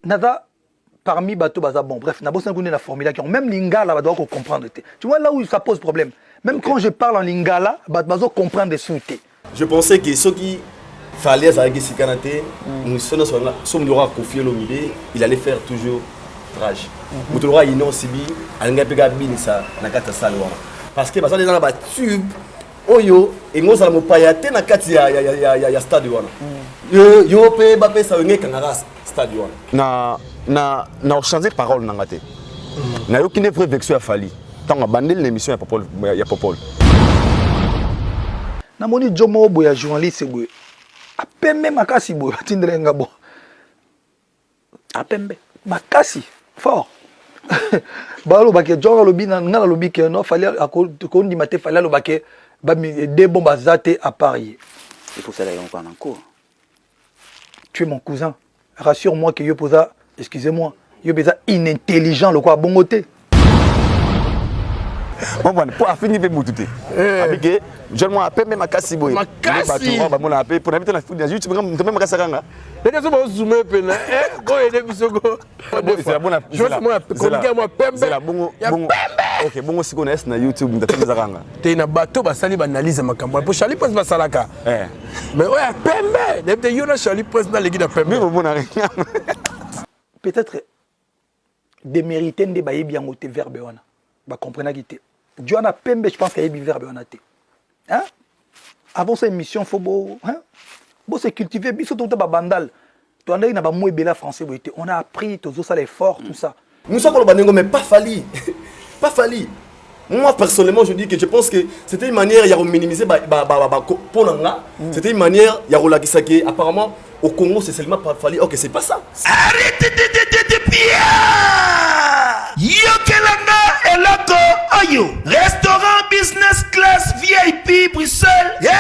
nada parmi bateau baza bon bref na bossa ngune la formule qui même lingala ba doit comprendre. Tu vois là où ça pose problème. Même quand je parle en lingala bazo comprendre des sous-té. Je pensais que ceux qui fallait avec Sikanate, nous sommes l'aura confié l'omidé, il allait faire toujours rage. Nous l'aura inno sibi, alanga pega binisa na kata salwa. Parce que parce que dans la tube oyo et nous allons payate na kati ya stade wana. Yo pe ba pe sa ngé kangara stade wana. Na changer parole nangate. Na yo kine vrai vexo ya fali. Tant abandonner l'émission ya Popol. Na moni jomo boya journaliste boy. Apembe makasi boy batindre ngabo. Apembe makasi fort. Balo baké jonga lobi na ngala lobi ke no fallait ko ndi maté fallait lo baké ba mi des bombes azate à Paris. C'est pour ça qu'on parle en cours. Tu es mon cousin. Rassure-moi que yo posa, excusez-moi, yo beza inintelligent le quoi bongoté. Bon pour finir pe mutute. Avec je moi appelle même makasi boy. Makasi. Ba mona appel pour habiter na foot na YouTube même makasi kanga. Les gens vont zoomer pena. Go aider bisogo. C'est la bonne. Je vois moi comme moi pembe. C'est la bongo. OK, bongo siko na YouTube ndatemeza kanga. Te na bato basali banalize makambo. Pour Charlie Prince basalaka. Mais ouais pembe. Depuis yona Charlie Prince na legi na pembe. Mais bon na rien. Peut-être démériter de baye bien ngote verbe wana. Ba comprendre qui Diana Pembe, je pense qu'il y a des verbes en athée. Hein? Avant cette émission, il faut se cultiver. Surtout dans bandal. On a français. On a appris tous ça l'effort, tout ça. Nous sommes le banengo, mais pas fallu. Pas fallu. Moi, personnellement, je dis que je pense que c'était une manière de minimiser c'était une manière de apparemment, au Congo, c'est seulement pas fallu. Ok, c'est pas ça. Arrêtez de bien. Yokelanga eloko oyo. Restaurant business class VIP Bruxelles. Yeah.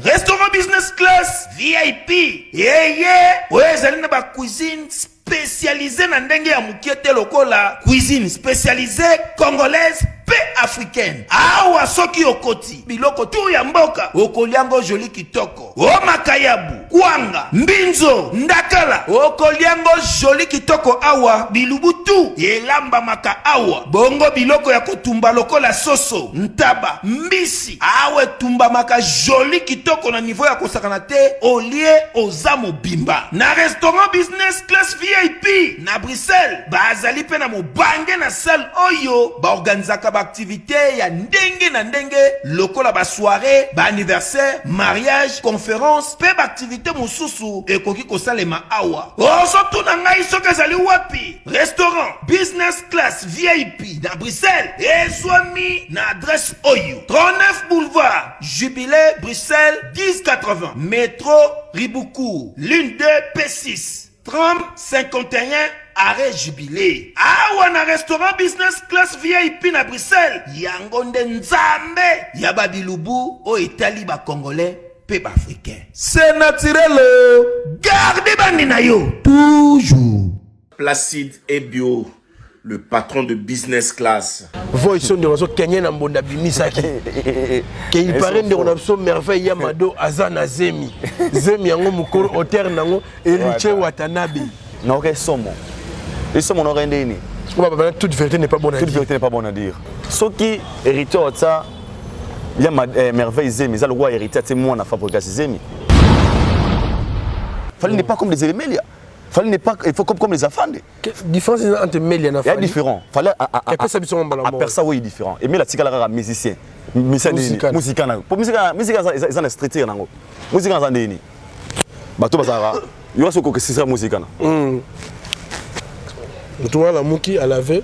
Restaurant business class VIP. Yeah. Ouais, zali na ba cuisine spécialisée na ndenge ya mukiete lokola. Cuisine spécialisée congolaise pe africaine. Awa soki okoti. Biloko tu ya mboka. Okoliango joli kitoko. O makayabu. Kwanga. Mbinzo. Ndakala. Okoliango joli kitoko awa. Bilubutu. Elamba maka awa. Bongo biloko ya kotumba lokola soso. Ntaba. Mbisi. Awe tumba maka joli kitoko na niveau ya kosakana te. Olie ozamo bimba. Na restaurant business class VIP. Na Bruxelles. Bazali pe na mobange na salle oyo. Ba organizaka activité ya ndenge na ndenge lokola ba soirée, ba anniversaire, mariage, conférence, pe ba activité mususu ekoki kosalema awa. Osoto na ngai soka zali wapi? Restaurant business class VIP na Bruxelles. Ezwami na adresse oyo. 39 boulevard Jubilé Bruxelles 1080. Métro Riboukou, l'une 2 P6. 30 51 arrêt Jubilé. Awa na restaurant business class VIP na Bruxelles. Yangonde nzambe ya babilubu o Italie ba congolais pe ba africain. C'est naturel. Gardez bandi na yo toujours. Placide et bio, le patron de business class. Voici de raison Kenyan na mbonda bimisaki. Que il paraît de on merveille Yamado Azana Zemi. Zemi yango mukoro hotel nango Eliche Watanabe. Na ok somo. Et somo no rende ni. Toute vérité n'est pas bonne à dire. Toute vérité n'est pas bonne à dire. Ce qui hérité de ça, il y a merveille Zemi, ça le roi hérité c'est moi na fabriquer Zemi. Fallait n'est pas comme des éléments là. Fallait n'est pas il faut comme les affaires. Différence entre Mélia na il y a différent. Fallait à ça bison à persa oui différent. Et mais la tika la musicien. Musicien pour musique ils ont streeter nango. Musique en ndeni. Bato bazara. Il y a ce que c'est ça musique na. Tu vois la Mouki à laver.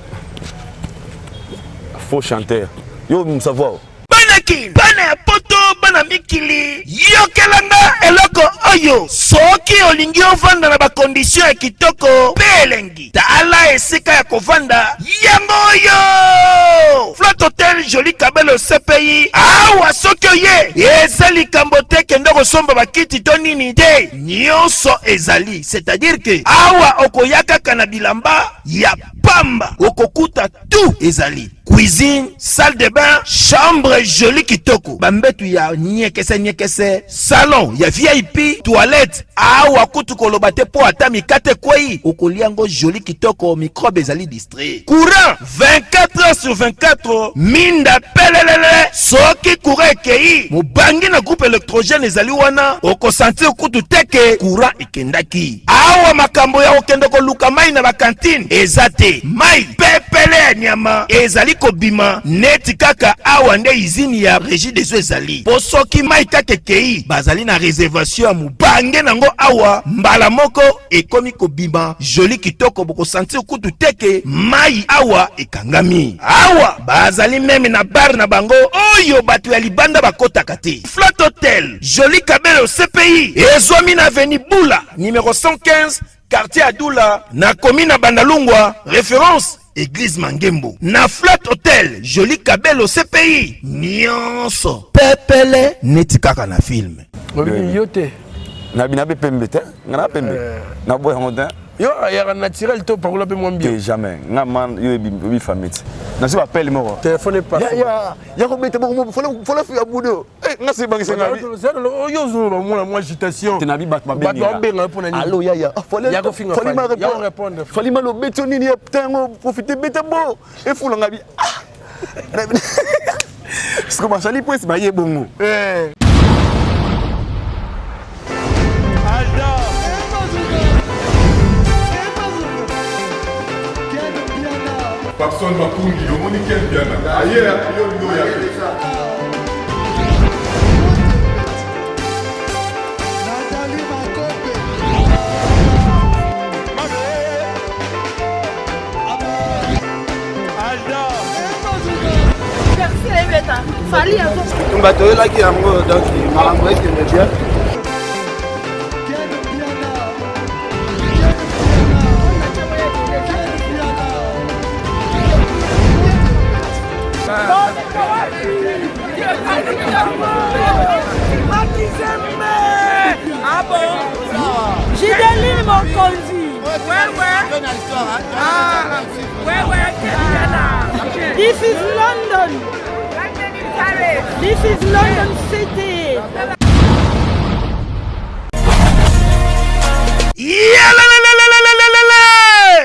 Faux chanteur. Yo savoir. Banaki, bana poto bana mikili. Yokelanga eloko oyo. Soki olingi ovanda na ba condition ya kitoko. Belengi. Tala esika ya kovanda. Yango yo. Flot Hotel Joli Kabelo CPI. Awa soki oye. Ezali kambote kendo kosomba bakiti to nini te. Nyonso ezali. C'est-à-dire que awa okoyaka kana bilamba ya pamba okokuta tout ezali cuisine, salle de bain, chambre jolie kitoko. Bambetu ya nyekese, salon ya VIP, toilette. Awa kutu kolobate po ata mikate kwei. Okoliango jolie kitoko, microbe ezali distrait. Courant 24 heures sur 24. Minda pelelele. Soki courant kei. Mubangi na groupe électrogène ezali wana. Oko sentir kutu teke courant ikendaki. Awa makambo ya okendoko luka mai na ba cantine. Ezate mai pepele nyama ezali kobima neti kaka awa nde izini ya régie des eaux ezali po soki mai kaka kei bazali na réservation ya mubange nango awa mbala moko ekomi kobima joli kitoko boko sentir kutu teke mai awa ekangami awa bazali meme na bar na bango oyo bato ya libanda bakotaka te. Flat Hotel Joli Kabelo CPI ezomi na avenue Bula numéro 115 quartier Adoula na commune na Bandalungwa référence Église Mangembo. Na Flat Hotel Joli Kabelo CPI nyonso pepele neti kaka na film. Yote na binabe pembe te ngana pembe na boy ngota yo ya naturel to parola pe moins bien jamais ngaman yo bi famille na se appelle mo téléphone pas ya ko bete mo faut la fi abudo ngasi bangi senga yo zuro moi agitation te na bi bat mabenga bat benga pona ni allo ya ya ko finga ya répondre fali malo beto nini tango profiter beta bo e fula ngabi ce que machali pues ba ye bongo Papson Mapungi, le monde qui est bien. Ailleurs, il y a Fali a on va te là qui a donc malambo qui me bien. Ah bon? J'ai donné mon conduit. Ouais. Ah, ouais. This is London. This is London City.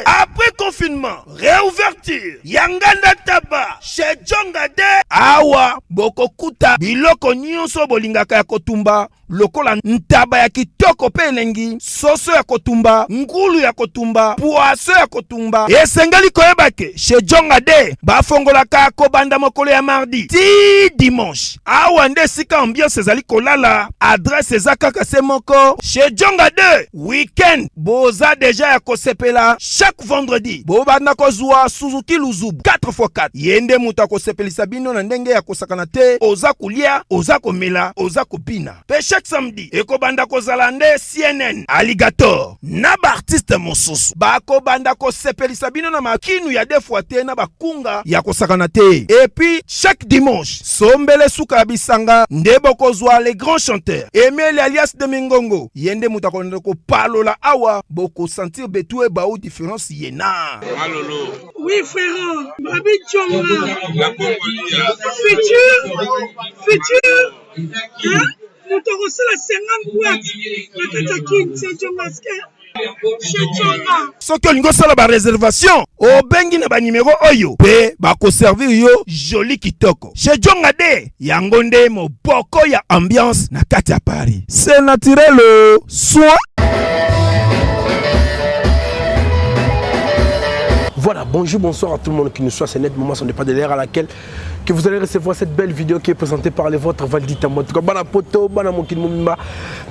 Après confinement, réouverture, Yanganda Taba, chez Djongade, Awa, Bokokuta, Biloko Nyonso Bolingaka ya Kotumba, lokola ntaba ya kitoko pe elengi, soso ya kotumba, ngulu ya kotumba, poaso ya kotumba. Esengeli koyebake, chez Djongade, bafongolaka kobanda mokolo ya mardi, ti dimanche. Awa nde sika ambiance ezali kolala, adresse ezaka se moko, chez Djongade, weekend, boza deja ya kosepela, chaque vendredi, bobanda kozwa Suzuki Luzub 4x4. Yende muta kosepelisa bino na ndenge ya kosakana te, oza kulia, oza komela, oza kopina. Pe chaque samedi, ekobanda kozala nde CNN, Alligator, na ba artiste mosusu. Bako banda kosepelisa bino na makinu ya defwa te na bakunga ya kosakana te. Et puis, chaque dimanche, sombele suka bisanga, ndebo kozwa les grands chanteurs. Emile alias de Mingongo, yende muta ko palola awa, boko sentir betue baou différence yena. Alolo. Oui, frère. Babi Tchonga. La Congolia. Futur. Hein? Nous te reçons la 50 boîtes. La Katakin, c'est Tchongaske. Soki olingo sala ba réservation obengi na ba numéro oyo pe ba ko servir yo joli kitoko chez Djongade yango nde moboko ya ambiance na kati ya Paris. C'est naturel soin. Voilà, bonjour, bonsoir à tout le monde qui nous soit. C'est net moment, ce n'est pas de l'ère à laquelle que vous allez recevoir cette belle vidéo qui est présentée par les vôtres Valdita. En tout cas, bana poto, bana mon kinmumba.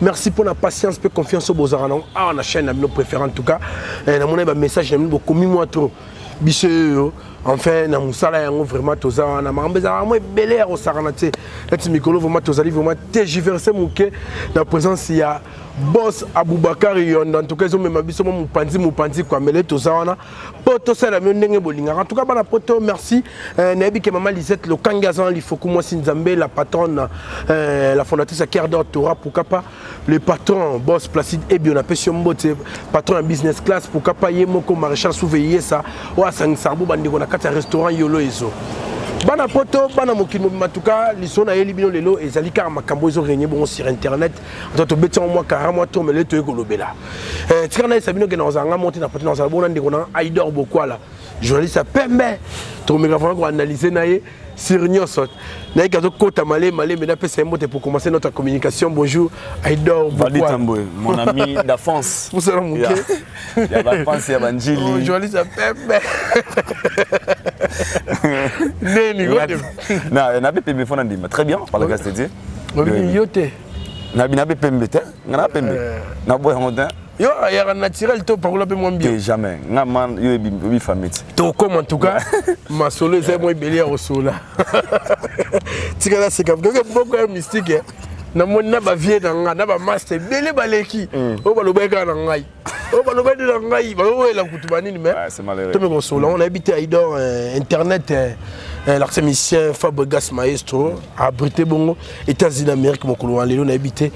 Merci pour la patience, peu confiance au Bozarano. Ah, on a chaîne nos préférés en tout cas. Et on a un message, on a beaucoup mis moi trop. Bisseux, enfin na musala yango vraiment toza wana makambo ezalaka mo ebele ya kosakana te neti mikolo vraiment tozali vraiment tergiversé moke na présence ya boss Aboubakar Yonda en tout cas ezomema biso mo mopanzi kwa mele toza wana po tosala mio ndenge bolingaka en tout cas bana poto merci nayebi ke mama Lisette Lokangi azana lifoku mwasi Nzambe la patronne la fondatrice à Cœur d'Or Torah pourquoi pas le patron boss Placide Ebio na pesio mbote patron en business class pourquoi pas yemoko maréchal Souveillé ça wa sangisarbo bandiko na kati ya restaurant Yolo Ezo bana poto bana mokino matuka lisona yeli bino lelo ezali ka makambo ezo régner bon sur internet to betia moi carrément to mele to ekolobela tikana esabino ke na ozanga monter na patron na bona ndiko na Aidor Bokwala journaliste pembe to microphone ko analyser naye sur nyosot na ikazo kota malé mais na pesa mbote pour commencer notre communication bonjour Aidor Bokwala mon ami d'enfance vous serez mouké ya ba pense ya banjili journaliste pembe na BPB fona ndima très bien par la grâce de Dieu yote na BPB te ngana pembe na boy ngota yo ya naturel to parola pe moins bien jamais nga man yo bi famille to comme en tout cas ma solo c'est moi belé au sola tika c'est comme que beaucoup mystique na mona ba vie na ba master belé baleki o balobeka na ngai o balobeka na ngai ba o la kutubani mais c'est malheureux to me consola on habite Aidor internet l'artémicien Fabregas Maestro abrité bongo États-Unis d'Amérique mon colon lelo na habité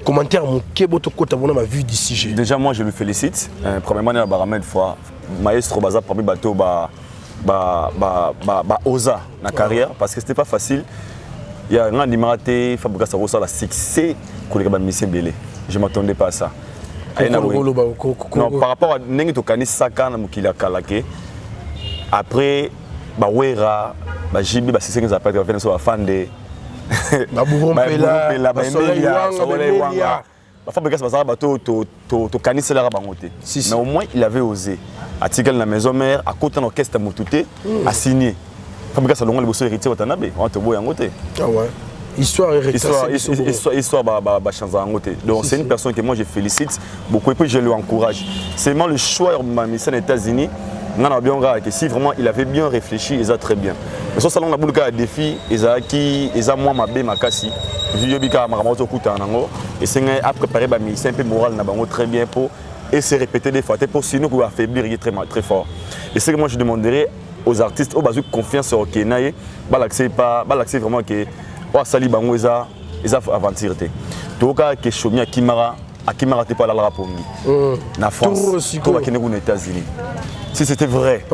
commentaire mon keboto kota bona ma vue du sujet déjà moi je le félicite premièrement na baramètre fois Maestro baza parmi bateau ba osa na carrière parce que c'était pas facile. Il y a un animateur Fabregas a reçu la succès pour les mission belé. Je m'attendais pas à ça. Non, par rapport à Nengi Kani Saka na mukila kalake. Après ba wera ba jibi ba sisi nza pata venir sur la fande. Ba burompela ba Emelia, Wanga. Ba Fabregas bazala bato to kanisa la bangote. Mais au moins il avait osé. Article la maison mère à côté d'un orchestre Moutouté a signé. Fabregas a longuement le bosso héritier Watanabe, on te boit en côté. Ah ouais. Histoire chanza en côté. Donc c'est une personne que moi je félicite beaucoup et puis je l'encourage. C'est vraiment le choix de ma mission aux États-Unis. On a bien regardé que si vraiment il avait bien réfléchi, il a très bien. Mais sur salon on a beaucoup de défis, ils a moi ma bé ma kasi. Vieux bika maramoto kuta nango et c'est à préparer ma mission un peu moral na bango très bien pour et se répéter des fois pour sinon pour affaiblir très fort. Et c'est que moi je demanderais aux artistes au bazou confiance au Kenya balaxer vraiment que wa sali bango eza aventure donc que Shomia Kimara te pas la rapongi na France pour que nous aux États-Unis si c'était vrai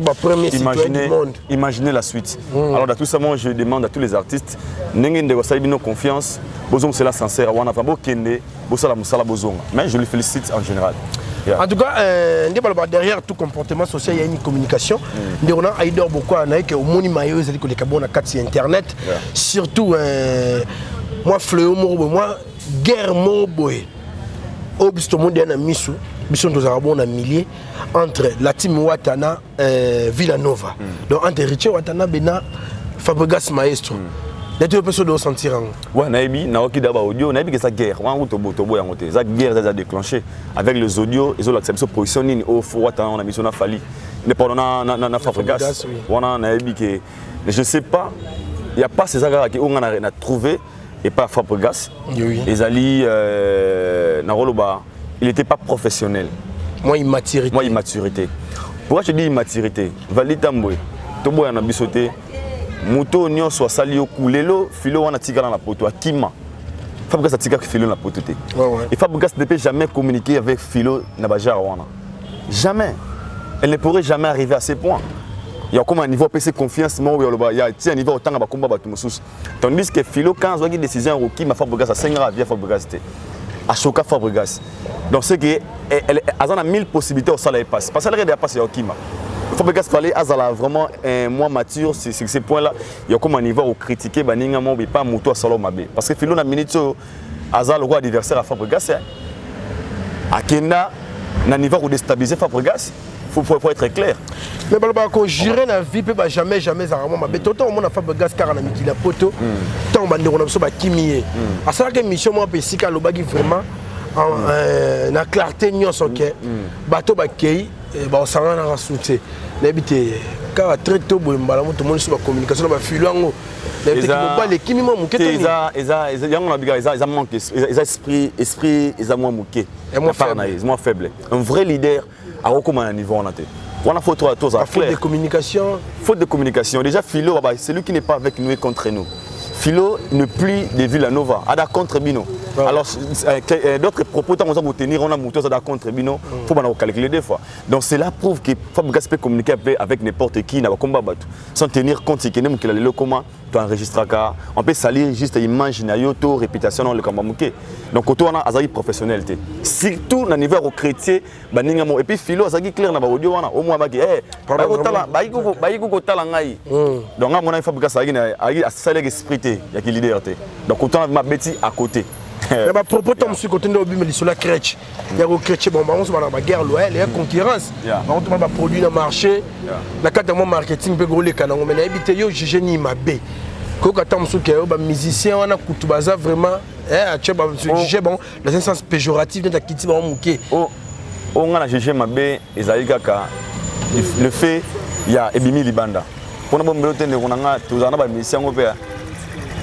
imaginez la suite alors dans tout ça moi je demande à tous les artistes n'engende wa sali bino confiance bozong c'est la sincère wana fa bokende bosala musala bozonga mais je le félicite en général. Yeah. En tout cas, derrière tout comportement social, il y a une communication. On a Aidor beaucoup à Naïk, au Moni Mayo, ils ont dit que les cabons ont 4 sur Internet. Surtout, moi, Fléau, moi, guerre, mon boy. Au bisto monde, il y a un missou, bisto nous avons un millier entre la team Ouattana et Villanova. Donc, entre Richard Ouattana et Fabregas Maestro. Il y a des personnes qui sentir. Ouais, Naïbi, Naoki Daba Audio, Naïbi, c'est guerre. La guerre a déclenché avec les audios, ils ont l'accepté positionné au Ouattana, on a mis sur la Fali. Mais pendant na Fabregas, on a Naïbi qui. Je ne sais pas, il n'y a pas ces agarres qu'on a trouvé et pas Fabregas. Les Ali, Naroloba, il n'était pas professionnel. Moi, immaturité. Pourquoi je dis immaturité? Valitamboué, Tobo en a bissoté. Moto nyo so sali okulelo filo wana tika na poto akima Fabregas tika filo na poto te et Fabregas ne peut jamais communiquer avec filo na bajar wana jamais elle ne pourrait jamais arriver à ce point il y a comme un niveau PC confiance moi il y a un niveau autant ba combat batu mususu tandis que filo quand on a une décision okima Fabregas a 5 ans via Fabregas te a choqué Fabregas donc c'est que elle a 1000 possibilités au salaire passe parce qu'elle a passé okima Fabregas fallait azala vraiment moins mature sur ces points-là. Il y a comme un niveau où critiquer baninga mo pas moto à solo mabe parce que filo na minute azala le adversaire à Fabregas à Kenya na niveau où déstabiliser Fabregas faut être clair. Mais balba ko gérer na vie peut jamais vraiment mabe toto on a Fabregas car na mikila poto tant bande on a so ba kimie à ça que mission moi pesika lo bagi vraiment na clarté nyonso ke bato ba kei ba osanga na soutien n'habite car très tôt tout le monde sur la communication ba filango les pas les qui moi muke ils manque esprit ils moins muke moins faible un vrai leader à recommande à niveau on a été on a faute à tous à faute de communication déjà Philo c'est lui qui n'est pas avec nous et contre nous. Philo ne plus de Villa Nova, à la contre Bino. Alors, d'autres propos, on va tenir, on a monté à la contre Bino, il faut calculer des fois. Donc, cela prouve que Fabregas peut communiquer avec n'importe qui, n'a pas combat battu. Sans tenir compte qu'il y a le comment, tu enregistres, on peut salir juste l'image, une réputation dans le combat. Donc, autour on a un professionnel. Surtout, dans le niveau chrétien, et puis Philo, ça clair dans l'audio, au moins, donc, on a Fabregas a l'esprit. Il y a qui leader. Donc autant ma bêtise à côté. Mais à propos de ce côté de sur la crèche, il y a une crèche, bon, on va la guerre loyale, il y a concurrence. On va produire dans le marché, la carte de marketing peut rouler quand on a habité yo je ni ma b. Quand on a un musicien, on a coutu baza vraiment, tu vois, juger bon, dans un sens péjoratif de quitter mon mouké. On a jugé ma b et Zaïgaka. Le fait, il y a Ebimi Libanda. Pour nous, on a tous un musicien européen.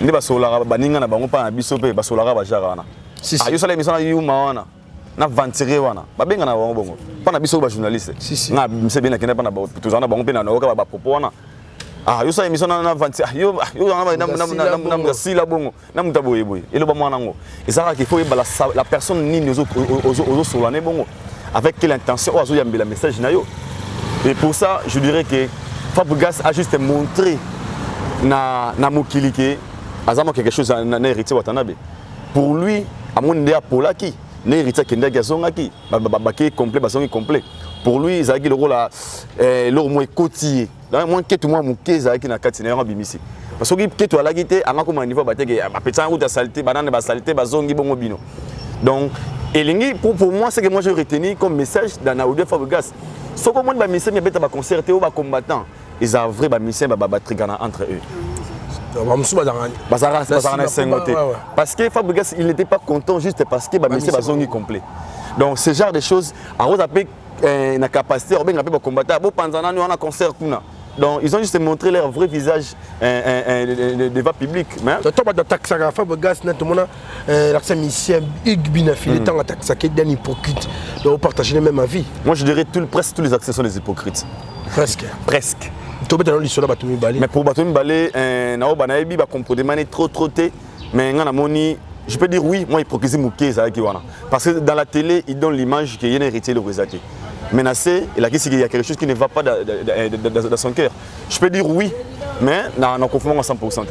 Ni basolara baninga na bango pa na biso pe basolara ba jarana ayo sala émission na yuma wana na ventire wana babenga na bango bongo pa na biso ba journaliste na mse bien na kenda pa na tozana bango pe na oka ba propos wana ayo sala émission na ventire yo na sila bongo na mutabo yeboy elo ba mwana ngo ezaka qu'il faut la personne nini ozo solane bongo avec quelle intention ozo yambela message na yo et pour ça je dirais que Fabregas a juste montré na mokilike azama quelque chose na héritier Watanabe. Pour lui, à mon idée Polaki, na héritier Kenda Gazongaki, babaki complet, basongi complet. Pour lui, Zaki le rôle le moins côtier. Dans moins que tout moi mouké Zaki na katina bimisi. Parce que tu as la guité, à comment niveau bateke, petit route à saleté, banane ba saleté, bazongi bongo bino. Donc elingi pour moi c'est que moi je retenu comme message dans la audio Fabregas. Ce que moi ba message mais beta ba concerté ou ba combattant, ils ont vrai ba message ba batrigana entre eux. Parce que Fabregas il n'était pas content juste parce que Bamissé Bazongi complet. Donc ce genre de choses, à Rose Apé na capacité, on a combattre, on a concert. Donc ils ont juste montré leur vrai visage devant public. Mais tu as attaqué Fabregas, l'accent mission Igbina fil temps attaqué d'un hypocrite. Donc partager le même avis. Moi je dirais presque tous les accès sont des hypocrites. Presque. Mais pour Batoumi Balé, Nao Banaïbi va comprendre trop mais je peux dire oui, moi hypocrisie mouké parce que dans la télé, il donne l'image qu'il y a un héritier de Rosati. Menacé, il a dit qu'il y a quelque chose qui ne va pas dans son cœur. Je peux dire oui, mais non, conformément à 100%.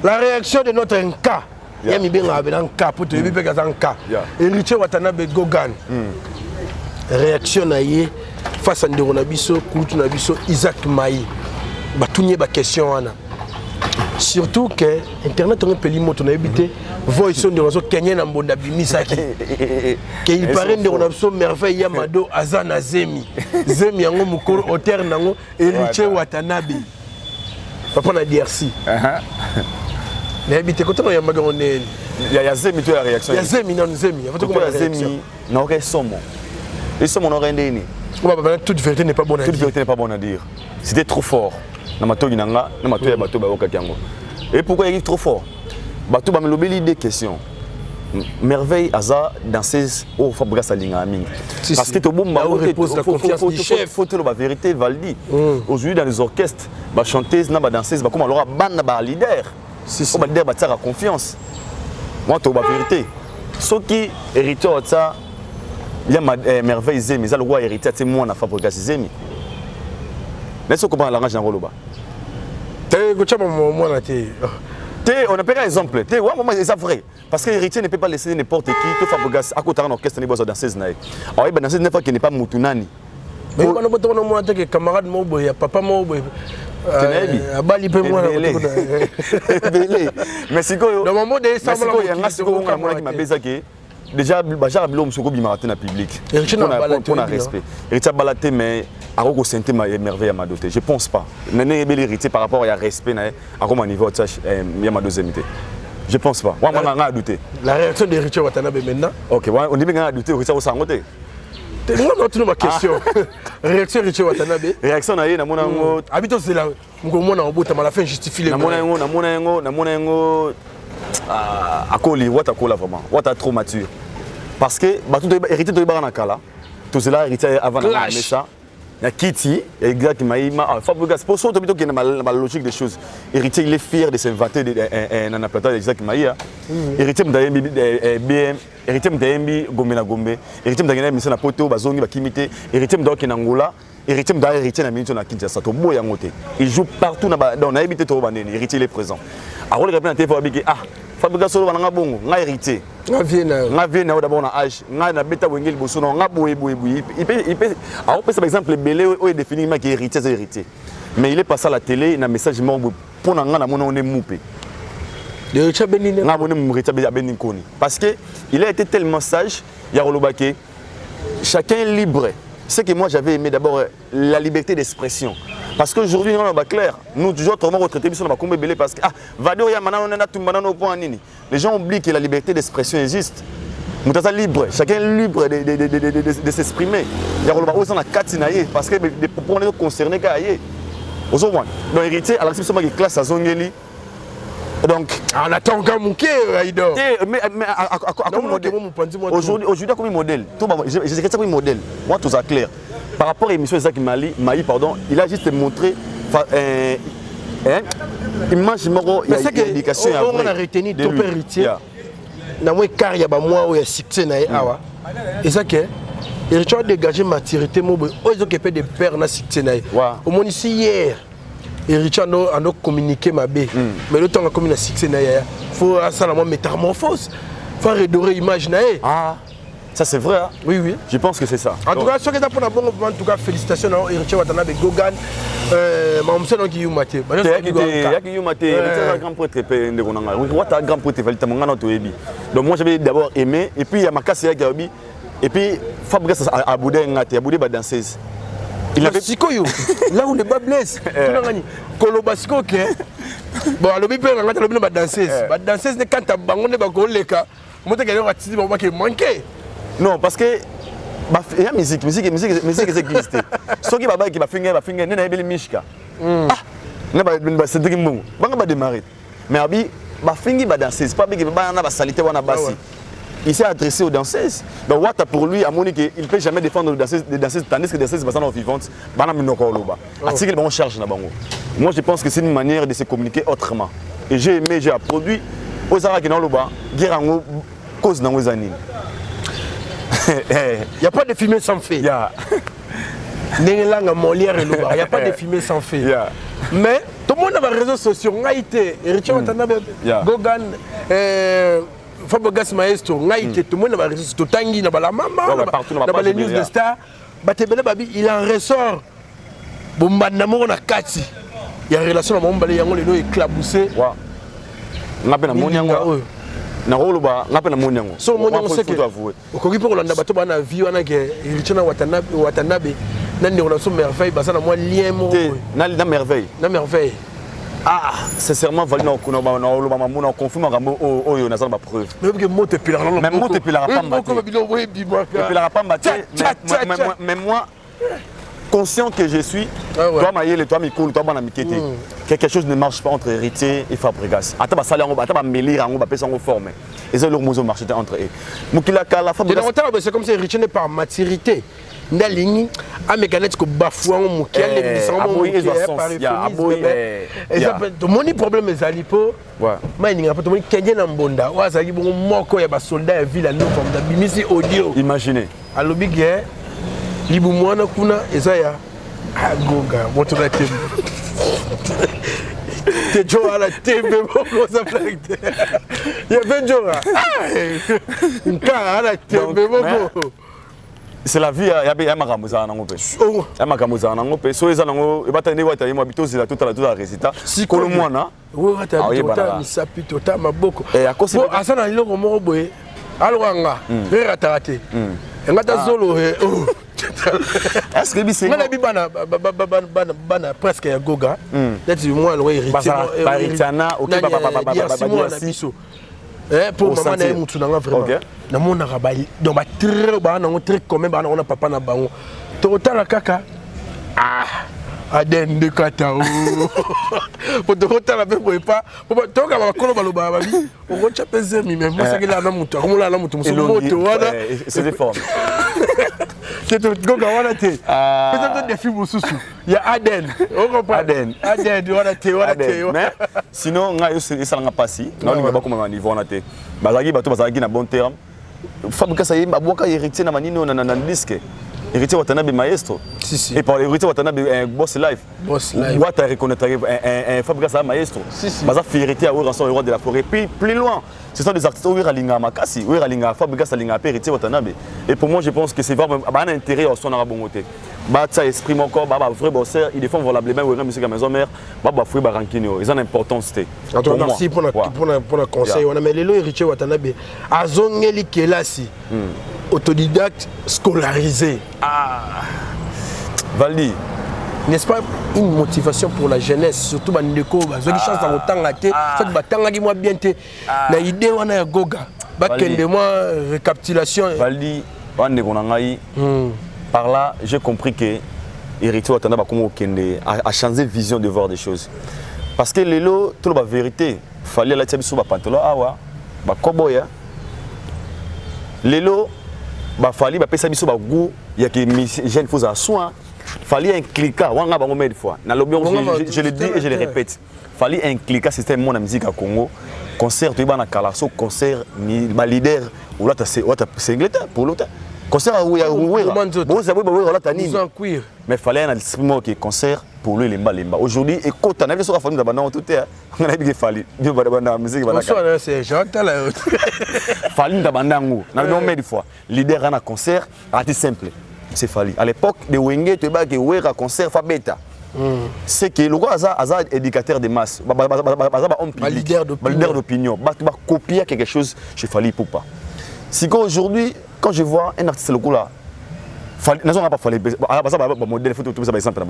La réaction de notre cas, il y a un cas pour te dire un cas. Héritier Watanabe Gogan. Réaction naïe face à Ndoronabiso, Koutunabiso, Isaac Maï. Batounie ba question ana. Surtout que internet on peut limoto na habité voice de réseau Kenya na mbonda bimisaki. Que il paraît Ndoronabiso merveille Yamado Azana Zemi. Zemi yango mukoro auteur nango Héritier Watanabe. Papa na DRC. Mais habité quand on y a magone. Il y a Zemi tu la réaction. Il y a Zemi non Zemi. Zemi non somo. Et ça, on aurait un toute vérité n'est pas bonne à dire. Toute vérité n'est pas bonne à dire. C'était trop fort. Et pourquoi il est trop fort? Bateau va me lober des questions. Merveille Aza danseuse au Fabregas Alingaming. Parce que tout le monde repose la confiance du chef. Faut te la vérité, Valdi. Aujourd'hui dans les orchestres, ba chanteuse, na ba danseuse, ba comme alors bande ba leader. On va dire ba tira confiance. Moi to ba vérité. Ce qui hérité de ça. Il y a merveille Zemi, il y a le roi héritier, c'est moi qui Fabregas Zemi. N'est-ce pas la rage dans le bas? On a pris un exemple. C'est vrai. Parce que l'héritier ne peut pas laisser n'importe qui. Tout Fabregas, à côté d'un orchestre, il n'y a pas de danseuse. Alors, il y a danseuse qui n'est pas Moutounani. Mais on a pas de camarade, il y a papa, mais c'est quoi? Déjà, Bajar Bilom Soko Bimarate na public. On a respect. Héritier Balaté, mais à Rogo Senté merveille à ma doté. Je pense pas. N'est héritier par rapport à respect à comment niveau de tâche il y a ma deuxième idée. Je pense pas. Moi, on a douté. La réaction d'Héritier Watanabe maintenant. Ok, on dit bien a douté. Héritier au sangoté. Non, tu ma question. Réaction Richie Watanabe. Réaction na ye na mona ngo. Habito c'est là. Ngo na obota à la fin justifie les. Na mona ngo. Akoli watakola vraiment. Wata trop mature. Parce que bato to hérité to ba na kala. Tout cela hérité avant na ça. Na Kitty exactement Fabregas pour ça to qui na logique des choses. Hérité il est fier de s'inventer un plateau exactement hier. Hérité mdayembi BM hérité mdayembi gombe na gombe. Hérité mdagena mission na poto bazongi bakimité. Hérité mdoki na Angola. Hérité mda hérité na minute na Kinshasa to boya ngote. Il joue partout dans na habité to banene. Hérité il est présent. A rôle répéter na TV abiki Fabregas solo bananga bongo nga hérité. Nga vienne d'abord na âge. Nga na beta wengel boso nga boye. Il peut par exemple belé o est défini ma qui hérité. Mais il est passé à la télé na message mort pour nga na mona on est moupé. Parce que il a été tellement sage, Yarolobake. Chacun est libre. Ce que moi j'avais aimé d'abord la liberté d'expression. Parce qu'aujourd'hui, on est clair. Nous, toujours, autrement, retraités, on va combattre parce que les gens oublient que la liberté d'expression existe. Nous sommes libres. Chacun est libre de s'exprimer. Il y a parce que les propos sont concernés. Donc, héritier, à la suite de classe à Zongeli. Donc, on attend encore mon cœur, Aïdo. Mais aujourd'hui, comme modèle, je comme modèle. Moi, tout ça clair. Par rapport à l'émission Isaac Maï, pardon, il a juste montré image moro il y a une éducation on a retenu ton héritier. Na moi car il y a moi où il y a succès na awa. Et ça que il a dégagé maturité mo ils occupé de père na succès na. Au moins ici hier Richard a communiqué ma bé. Mais le temps a communiqué succès na faut ça la métamorphose. Faut redorer image na. Ah. Ça c'est vrai, hein? Oui, oui. Je pense que c'est ça. En tout cas, ce qui est pour la bonne, en tout cas, félicitations à Héritier Watanabe, Gogan, Mamoussé non qui y mate. Il y a qui y mate. Il un grand prêtre de Gonanga. Oui, what un grand prêtre valide mon to ebi. Donc moi j'avais d'abord aimé et puis il y a Makasi ya Gabi et puis Fabrice a boudé ngate, a boudé ba danseuse. Il avait Sikoyo. Là où le bas blesse. Kolobasiko que bon, le bipé ngate le ba danseuse. Ba danseuse ne quand ta bangonne ba koleka. Moi t'as gagné un petit moment qui manquait. Non, parce que il y a musique existe. Ce qui va qui va finir, n'est pas mishka. Ah, c'est très bon. Va démarrer. Mais abi, va finir va danser. C'est pas bien que va salité va bassi. Il s'est adressé aux danseuses. Donc Wata pour lui, à Monique, il peut jamais défendre les danseuses tandis que les danseuses sont vivantes. Bana minoko loba. Article on charge na bango. Moi je pense que c'est une manière de se communiquer autrement. Et j'ai aimé, j'ai produit aux arabes qui n'ont loba, guérango cause dans aux années. Il n'y a pas de fumée sans feu. Il n'y a pas de fumée sans feu. Mais tout le monde a des réseaux sociaux. Héritier Watanabe, Gogan, Fabregas Maestro, tout le monde a des réseaux sociaux. Tanguy, la maman, les news de Star. Il en ressort. Il y a une relation avec mon balai, éclaboussé. Na roloba ngapena monyango so monyango c'est que okoki pour kolanda bato bana vie wana ke Héritier Watanabe nani on a so merveille basa na moi lien mo na merveille ah sincèrement vali na roloba mamuna on confirme ngambo oyo na zana preuve même que mote pilara non même mote pilara pas mais moi conscient que je suis, toi Maïel, toi Mikol, toi Banamikete, quelque chose ne marche pas entre Héritier et Fabregas. Attends, ça va mêler, on va passer en forme. Et c'est le mot marché entre eux. C'est comme si Héritier n'est pas maturité. Ndalingi, a mécanique que bafouan mon qui a les mon problème est alipo. Mais il n'y a pas de monde qui est en bonda. Ou azali bon moko ya ba soldat ya ville à nous comme d'abimisi audio. Imaginez. À l'obi guerre. Libu mwana kuna ezaya agoga moto na tembe te joa la tembe boko za plakte ya venjora nka ala tembe boko c'est la vie ya makamuza na ngope ya makamuza na ngope so eza nango ebata ne wata yema bitozi la tota résultat kolo mwana wo wata tota misapi tota maboko bo asana liloko moko boye alwanga reratate ngata zolo est-ce que c'est bana presque ya goga d'être moi le héritier Baritana OK Pour maman na mutu na vraiment. Na mona rabali donc ba très ba na très comme ba na papa na bango. To tala kaka. Aden de kata o. Pour te tala be boy pas. Pour to ka ba kolo baloba ba bi. O go chapeze mi même ça que là na mutu. Comme là na mutu muso moto wana. C'est des formes. C'est tout goga wana te. Peut-être des films susu. Il y a Aden. On comprend. Aden wana te wana te. Mais sinon nga yo ça nga passi. Na linga ba ko ma niveau na te. Bazaki bato bazaki na bon terme. Fabrica ça y baboka héritier na manino na disque. Héritier Watanabe maestro. Et par héritier Watanabe boss life. Wata reconnaître un Fabrica ça maestro. Baza héritier à Oranson roi de la forêt. Puis plus loin, ce sont des artistes où Ralinga Makasi, où Ralinga Fabrica ça linga héritier Watanabe. Et pour moi je pense que c'est vraiment un intérêt au son na bon côté. Ba ça exprime encore ba vrai bosseur, ils défendent valablement ou musique à maison mère, ba frère ba rankino, ils ont importance c'était. Merci pour le conseil. On a mais le héritier Watanabe azongeli kelasi. Autodidacte scolarisé. Valdi, n'est-ce pas une motivation pour la jeunesse, surtout bandeko, bazaki chance dans autant raté, soit batanga ki moi bien té. Na idée wana ya goga. Ba kende moi récapitulation. Valdi, bandeko na ngai. Par là, j'ai compris que héritier Watanabe comme okende a changé vision de voir des choses. Parce que lelo tout la vérité, fallait la tiabiso ba pantalon awa, ba koboya. Lelo ba fali ba pesa biso ba goût ya que jeune faut à soin fallait un cliquer wanga bango mille fois na lobby je le dis et je le répète fallait un cliquer système mon musique à Congo concert tu ba na kalaso concert ni ba leader ou là ta Angleterre pour l'autre concert où ya bon ça va là ta ni mais fallait un esprit qui concert pour lui lemba aujourd'hui écoute on a vu sur la famille da bana tout est on a dit fallait de bana musique bana c'est Jacques là fallait da bana ngo na non mais des fois leader na concert artiste simple c'est fallait à l'époque de Wenge tu ba que wera concert fa beta c'est que le gars a éducateur de masse homme public leader d'opinion ba copier quelque chose chez Fally Ipupa si aujourd'hui quand je vois un artiste local là n'a pas fallu modèle photo tout ça par exemple là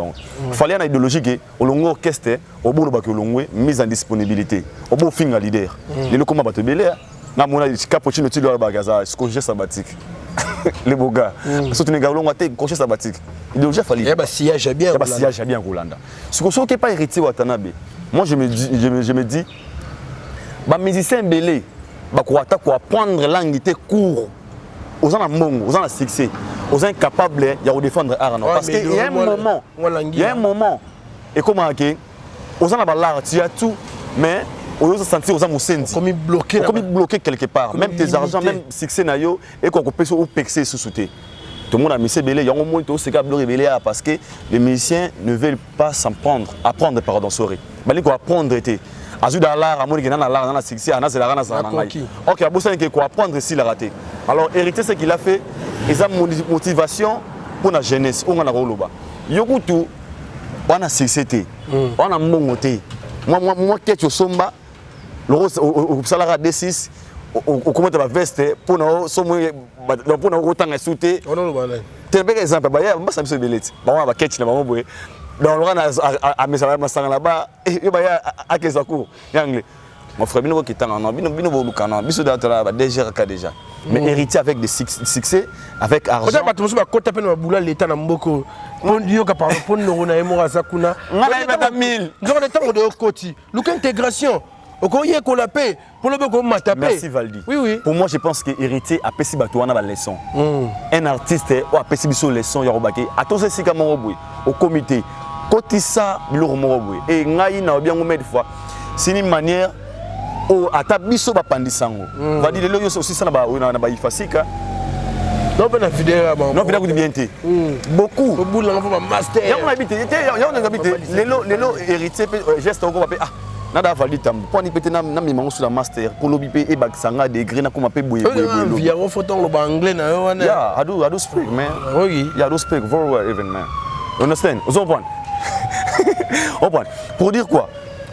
fallait une idéologie que au long orchestre au bout de longue mise en disponibilité au bout fin leader les locaux m'a battu belé na mona cappuccino tu dois bagaza congé sabbatique les beaux gars surtout les gars longue congé sabbatique idéologie fallait eh bah siège bien Rolanda ce qui est pas héritier Watanabe moi je me dis ba musicien belé ba ko apprendre langue était court aux gens mongo aux gens succès aux incapables de défendre art parce qu'il y a un moment et comment que aux gens la l'art tu as tout mais aux gens sentir aux gens moussendi comme bloqué quelque part même tes argent même succès na yo et qu'on peut se pexer sous souté tout le monde a mis ces belé il y a un moment tout ce câble révélé parce que les musiciens ne veulent pas apprendre pardon sorry mais il faut apprendre était azu dans l'art à mon qui dans l'art dans la succès à c'est la rana ça OK à bosser que quoi apprendre si la raté alors hériter ce qu'il a fait ils ont motivation pour la jeunesse on a roloba yokutu on a succès on a mongoté moi que somba le au salaire D6 au comment ta veste pour nous sommes pour nous autant sauter tel exemple bah ya ça me se belete bah va catch na ba boye dans le rana à mesala masanga là-bas et bah ya akeza ko yangle mon frère bino qui tanga bino bokana biso datala déjà mais héritier avec des succès avec argent peut-être pas tout ça ko taper na boula l'état na mboko pour yo ka parler pour nous na emo zakuna ngala bata 1000 donc le temps de côté l'intégration okoye ko la paix pour le boko mataper merci Valdi oui pour moi je pense que héritier a pesi bato wana ba leçon un artiste ou a pesi biso leçon ya robaki atose sika mo boy au comité kotisa biloko mo boy et ngai na bien ngomé des fois c'est une manière o ata biso ba pandisango va dire le yo aussi ça na ba ifasika non ben fidèle non bien bien té beaucoup au bout là on va master ya on habite lelo héritier geste ko pa nada Valdi tam pour ni péter na mi sur la master pour l'obipé et baksanga degré na comme pe boye via au photo le anglais na yo wana yeah I do speak man oui yeah I do speak very well even man you understand on point pour dire quoi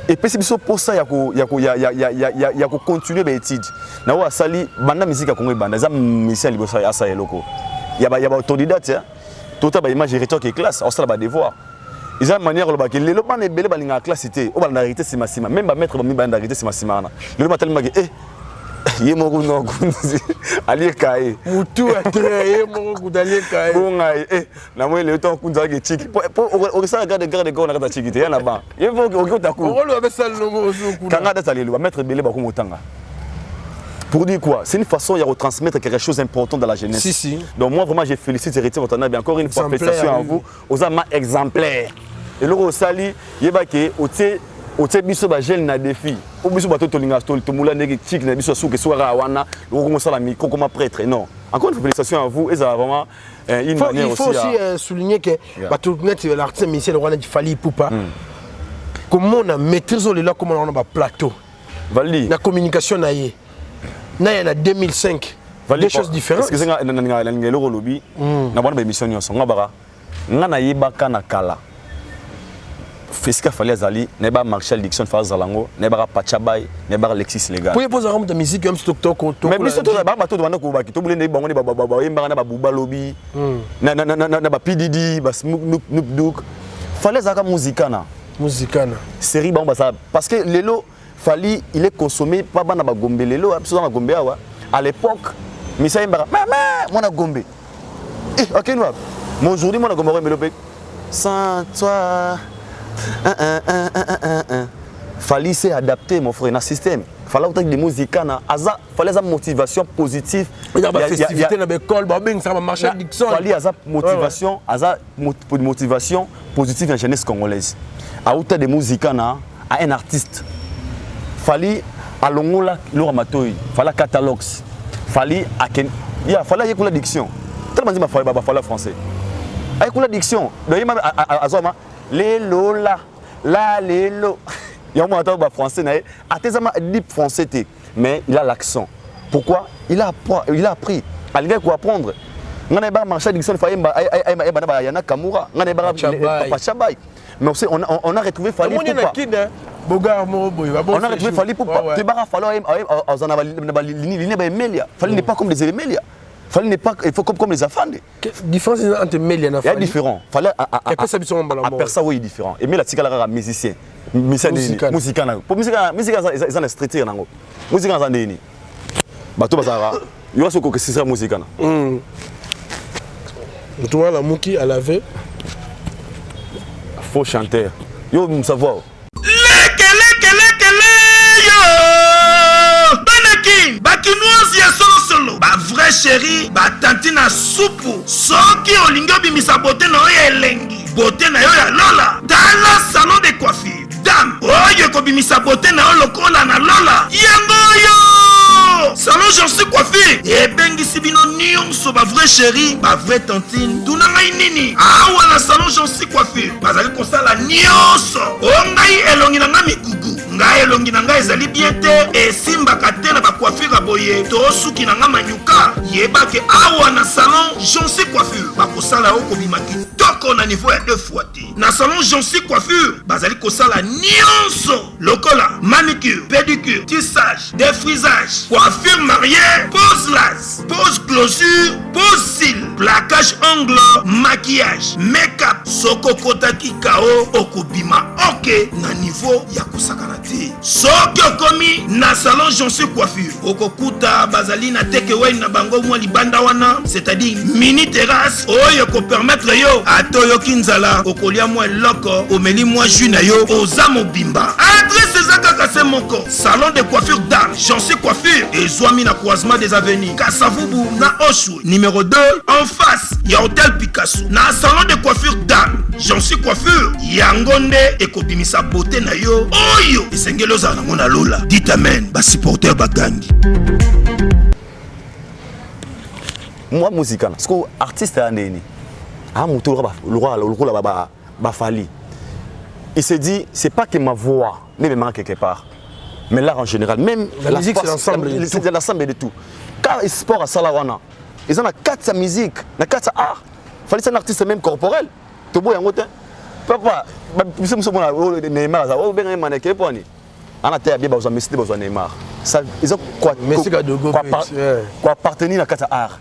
et puis c'est pour ça il y a continuer les études na wa sali banda musique à Congo banda za musicien liboso ya sa eloko il y a autodidacte tout ta ba image retour qui classe on sala ba devoir ils ont une manière que les gens ne belé balinga classe c'était au bal narité c'est massima même ba mettre ba mi banda narité c'est massima na le matin ma Ye moko no ali kai mutu atré mon goudalier kai bon ai na moi le temps kunza ke chiki o ça garde ko na kata chiki te yana ba ye faut que taku on le avait ça le nom kanga da salelu mettre belé ba ko motanga pour dire quoi c'est une façon de retransmettre quelque chose d'important dans la jeunesse si. Donc moi vraiment je félicite Héritier Watanabe encore une fois félicitations à vous aux amants exemplaires et le sali yeba ke otie biso ba jeune na défi o biso bato tolinga stol to mula ndeki chik na biso suke soira wana lo ko mosala micro comme prêtre non encore une fois félicitations à vous et ça vraiment une manière il faut aussi souligner que bato net l'artiste musicien Rwanda di Fally Ipupa comment on a maîtrisé le là comment on a plateau Vali la communication na yé na y a 2005 des choses différentes parce que c'est na ngelo lobby na bana ba émission nyonso ngabara ngana yebaka na kala Fesika Fally Azali, Neba Marshall Dixon Fazalango, Neba Pachabay, Neba Alexis Legal. Pour poser un peu de musique comme TikTok mais biso to ba bato bana ko ba ki to bule ne bango ne ba yemba na ba buba lobby na ba PDD ba Snoop Dogg Fally Azaka musicana série ba ça parce que lelo Fally il est consommé pas bana ba gombe lelo absolument na gombe awa à l'époque misa yemba maman mona gombe OK nous mon aujourd'hui mona gombe melopé sans toi Fally s'est adapté mon frère dans système fallait autant de musique na aza fallait ça motivation positive il y a festivité dans l'école ba ben ça va marcher Dixon fallait aza motivation aza motivation positive dans la jeunesse congolaise à autant de musique na à un artiste fallait à longola lora matoi fallait catalogue fallait à fallait écouter diction tellement dit ma fallait français écouter diction donc azoma Lélo la lélo. Il y a un moment français, il français, mais il a l'accent. Pourquoi? Il a appris. Il y a quoi apprendre. On a marché Dixon, Yana Kamura, on a retrouvé Fally Ipupa. On a retrouvé Fally Ipupa. Fally n'est pas comme les Emelia. Fally n'est pas comme les affaires. Différence entre Meli et Fally. Il y a différent. Fally à ça oui différent. Et mais la tika la musicien. Musicien musicana. Pour musicana ils ont streeter nango. Musicana za ndeni. Bato bazara. Yo soko que c'est ça musicana. Tu vois la Mouki à laver. Faux chanteur. Yo me savoir. Bakinoise ya solo ba vrai chéri ba tantine soupu soki olingi obimisa bote na oyo elengi bote na yo ya lola tala salon de coiffure dame oyo ekobimisa bote na yo lokola na lola yango oyo salon Jansi coiffure ebengisi bino nyonso ba vrai chéri ba vrai tantine tuna ngai nini awa na salon Jansi coiffure bazali kosala nyonso ongai elongi na nga mikugu ngai elongi na ngai ezali bien te esimbaka te na bacoiffure aboye to suki na nga manyuka yebake awa na salon Jansi coiffure bakosala yo kobima kitoko na niveau ya 2 fois te na salon Jansi coiffure bazali kosala nyonso lokola manicure pédicure tissage défrisage coiffure mariée pose lace pose closure pose cils plaquage ongle maquillage make-up soko kotaki kao okobima ok na niveau ya kosakana te soki okomi na salon Jansi coiffure okokuta bazali na takeaway na bango mwa libanda wana c'est-à-dire mini terrasse oyo ko permettre yo atoyoki nzala okolia mwa loko omeli mwa jus na yo oza mobimba adresse ezaka kase moko salon de coiffure dame Jansi coiffure ezwami na croisement des avenues Kasavubu na Oshwe numéro 2 en face ya hôtel Picasso na salon de coiffure dame Jansi coiffure yango nde ekobimisa beauté na yo oyo esengeli ozala nango na lola dit amen basupporter bagangi moi musicana parce que artiste ya ndeni mutu lokola ba Fally il se dit c'est pas que ma voix mais me quelque part mais l'art en général même la musique c'est l'ensemble de tout car sport à salawana ils ont la 4 musique la 4 art Fally c'est un artiste même corporel to boy yango te papa biso mona Neymar za o benga maneke poni ana te bien besoin Messi besoin Neymar ça ils ont quoi appartenir la 4 art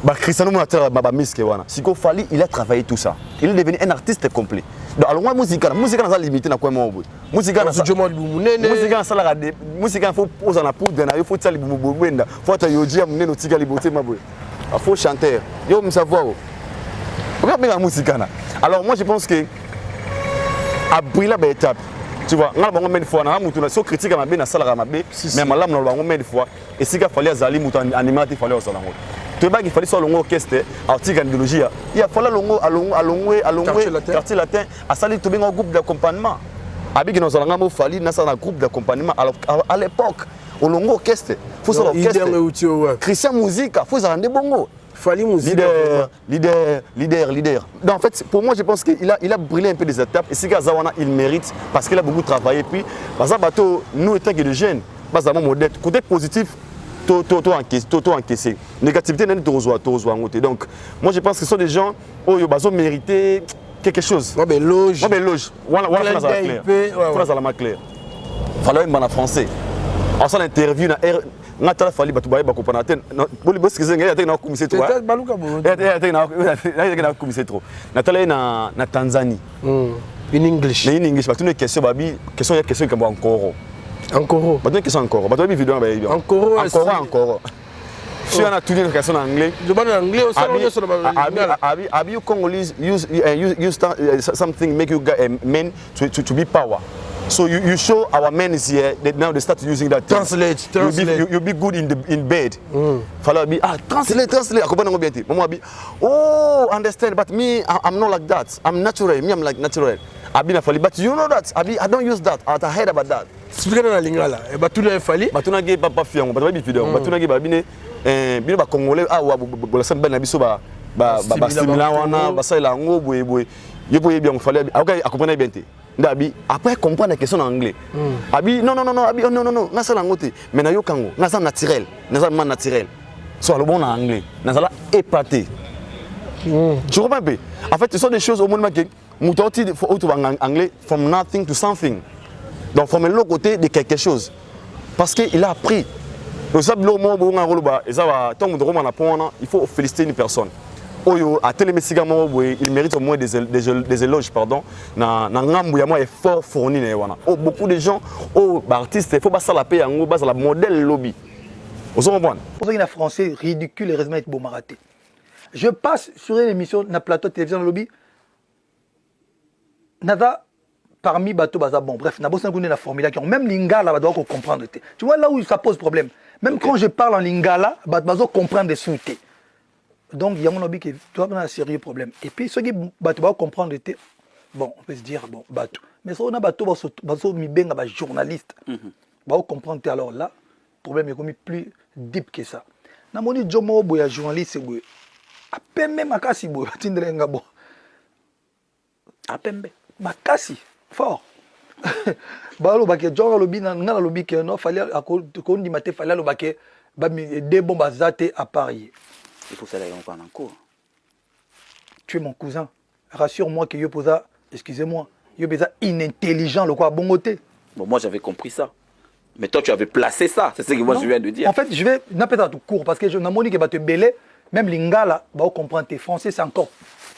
bah Cristiano Ronaldo baba miske wana siko Fally il a travaillé tout ça il est devenu un artiste complet donc alors moi musique na ça limité na quoi moi Musique na studio mo munene. Musique na sala de musique faut poser na poudre na yo faut tali bumubwenda. Faut ta yoji munene otika libote maboy. Faut chanter. Yo me savoir. Regarde bien la musique na. Alors moi je pense que à briller la étape. Tu vois, on a une fois, on a une critique à ma bien à salaire à ma bien, mais ma lame on a une fois. Et si il fallait azali mouton animateur, il fallait au salon. Tu vois qu'il fallait sur le orchestre, article d'idéologie. Il a fallu allonger quartier latin, à salir tout bien un groupe d'accompagnement. Avec nos allons fallu dans un groupe d'accompagnement. Alors à l'époque, au long orchestre, faut sur l'orchestre. Christian musique, faut ça rendre bongo. Leader. Donc, en fait, pour moi, je pense qu'il a brûlé un peu des étapes. Et si Gazawana, il mérite parce qu'il a beaucoup travaillé. Puis, nous, étant que des jeunes, modèle. Côté positif, tout encaissé. Négativité, donc, moi, je pense que ce sont des gens qui ont mérité quelque chose. Loge. Voilà, clair. Il fallait un français. En son interview, Natala fali batu baye bakopana ten boli boski zenga ya tena kumise trop peut-être baluka bo ya tena kumise trop Natala na Tanzanie in English batu ne question babi question comme encore batu question encore batu babi vidéo baye encore si on a tout dit question en anglais je parle en anglais aussi abi you Congolese use something make you men to be power. So you show our men is here that now they start using that. Translate. You'll be good in bed. Follow me. Translate. Oh, understand. But me, I'm not like that. I'm natural. Me, I'm like natural. But you know that. I don't use that. I heard about that. Expliquez dans la lingala. Batuna fali. Batuna ge papa fiango. Batuna bi vidéo. Batuna ge babine. Bino ba congolais. Bola samba na biso ba similar wana. Ba sala ngo boye. Yebo bien fallait. Okay, comprendre bien te. D'abi après comprendre la question en anglais. Abi non abi non na ça langote mais na yo kango na ça naturel soit le bon en anglais na ça épaté. Tu comprends pas? En fait ce sont des choses au monde que moutoti faut en anglais from nothing to something. Donc from l'autre côté de quelque chose parce que il a appris. Le sablo mo bo ngaro ba et ça va tant de roman na pona il faut féliciter une personne. Oyo a télémessigamment il mérite au moins des éloges pardon na ngambu ya moi effort fourni na wana beaucoup de gens artistes il faut pas ça la paix yango bas la modèle lobby vous comprenez pour ça qu'il a français ridicule et raisonnement est bon raté je passe sur une émission na plateau de télévision lobby nada parmi bateau baza bon bref na bossa ngune na formula qui même lingala ba doit comprendre tu vois là où ça pose problème même quand je parle en lingala bazo comprendre des sous-té. Donc, il y a un lobby qui a un sérieux problème. Et puis, ceux qui vont comprendre, bon, on peut se dire, bon, bateau. Mais si on a bateau, un journaliste, on comprendre alors là, le problème est comme plus deep que ça. Na moni jomo boya journaliste boy. A peine même makasi boy, tindrenga bo. A peine makasi fort. Balo baké jonga lobby na lobby que non fallait à ko ndi maté fallait lo baké ba mi des bombes azate à Paris. Il faut ça là on parle en cours. Tu es mon cousin. Rassure-moi que Yoposa, excusez-moi, Yoposa inintelligent le quoi bon côté. Bon moi j'avais compris ça. Mais toi tu avais placé ça, c'est ce que moi je viens de dire. En fait, je vais n'a pas tout court parce que je n'ai moni que va te belé, même lingala, va comprendre tes français c'est encore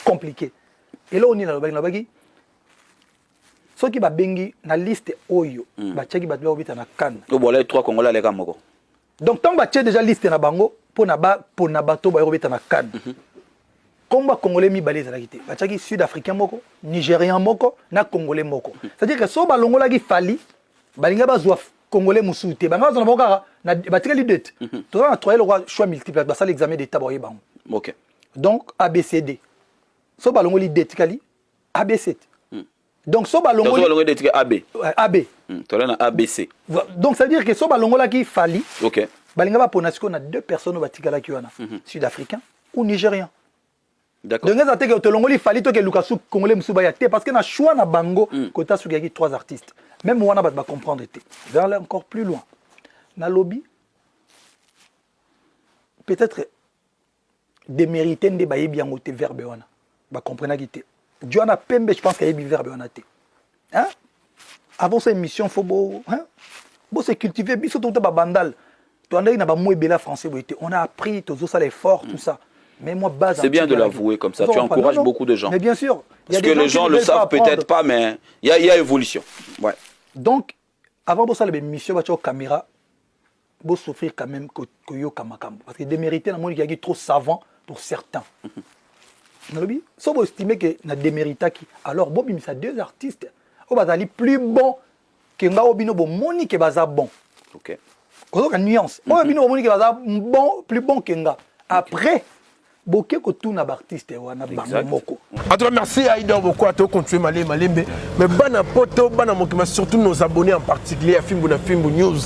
compliqué. Et là on est là le bagi. Ce qui va bengi na liste oyo, ba tcheki ba obita na kan. O bolé trois congolais les gamoko. Donc tant ba tcheki déjà liste na bango pour na bato ba obita na kan. Combat congolais mi balé za kité. Ba tcheki sud-africain moko, nigérien moko, na congolais moko. C'est-à-dire que so ba longola ki fali, ba linga ba zwa congolais musuté. Ba ngazo na boka na ba tcheki dette. To na trois le roi choix multiple ba ça l'examen d'état boye bango. OK. Donc ABCD. So ba longoli dette kali ABC. Donc so ba longoli dette AB. AB. To na ABC. Donc ça veut dire que so ba longola ki fali. OK. Ba linga ba ponasiko na deux personnes ba tikala ki wana. Sud-africain ou nigérien. D'accord. Donc ça que te longoli fali to que Lukasu congolais musuba ya té parce que na choix na bango kota su gaki trois artistes. Même wana ba comprendre té. Je vais aller encore plus loin. Na lobby peut-être démériter de ba yebi yango té verbe wana. Ba comprendre ki té. Joana Pembe je pense qu'il y a yebi verbe wana té. Hein? Avant cette émission faut beau hein? Beau se cultiver biso to ba bandal. To andai na ba mo ebela français bo té. On a appris to zo ça l'effort tout ça. Mais moi, c'est bien de l'avouer comme ça, tu encourages beaucoup de gens. Mais bien sûr. Parce que les gens ne le savent peut-être pas, mais il y a évolution. Ouais. Donc, avant de faire l'émission, la caméra, vous souffrir quand même que yo kamakambo. Parce que démérité, il y a trop savant pour certains. Si vous estimez que na démérita qui, alors bon, il y a 2 artistes. Vous allez plus bon que nga obino bon moni que baza bon. OK. Vous avez une nuance. Vous obino moni que baza bon, plus bon que nga. Après, boké ko tout na artiste wana bango moko. En tout cas, merci à Aïdor beaucoup à toi continuer malembe. Mais bana poto, bana mokima surtout nos abonnés en particulier à Fimbu News.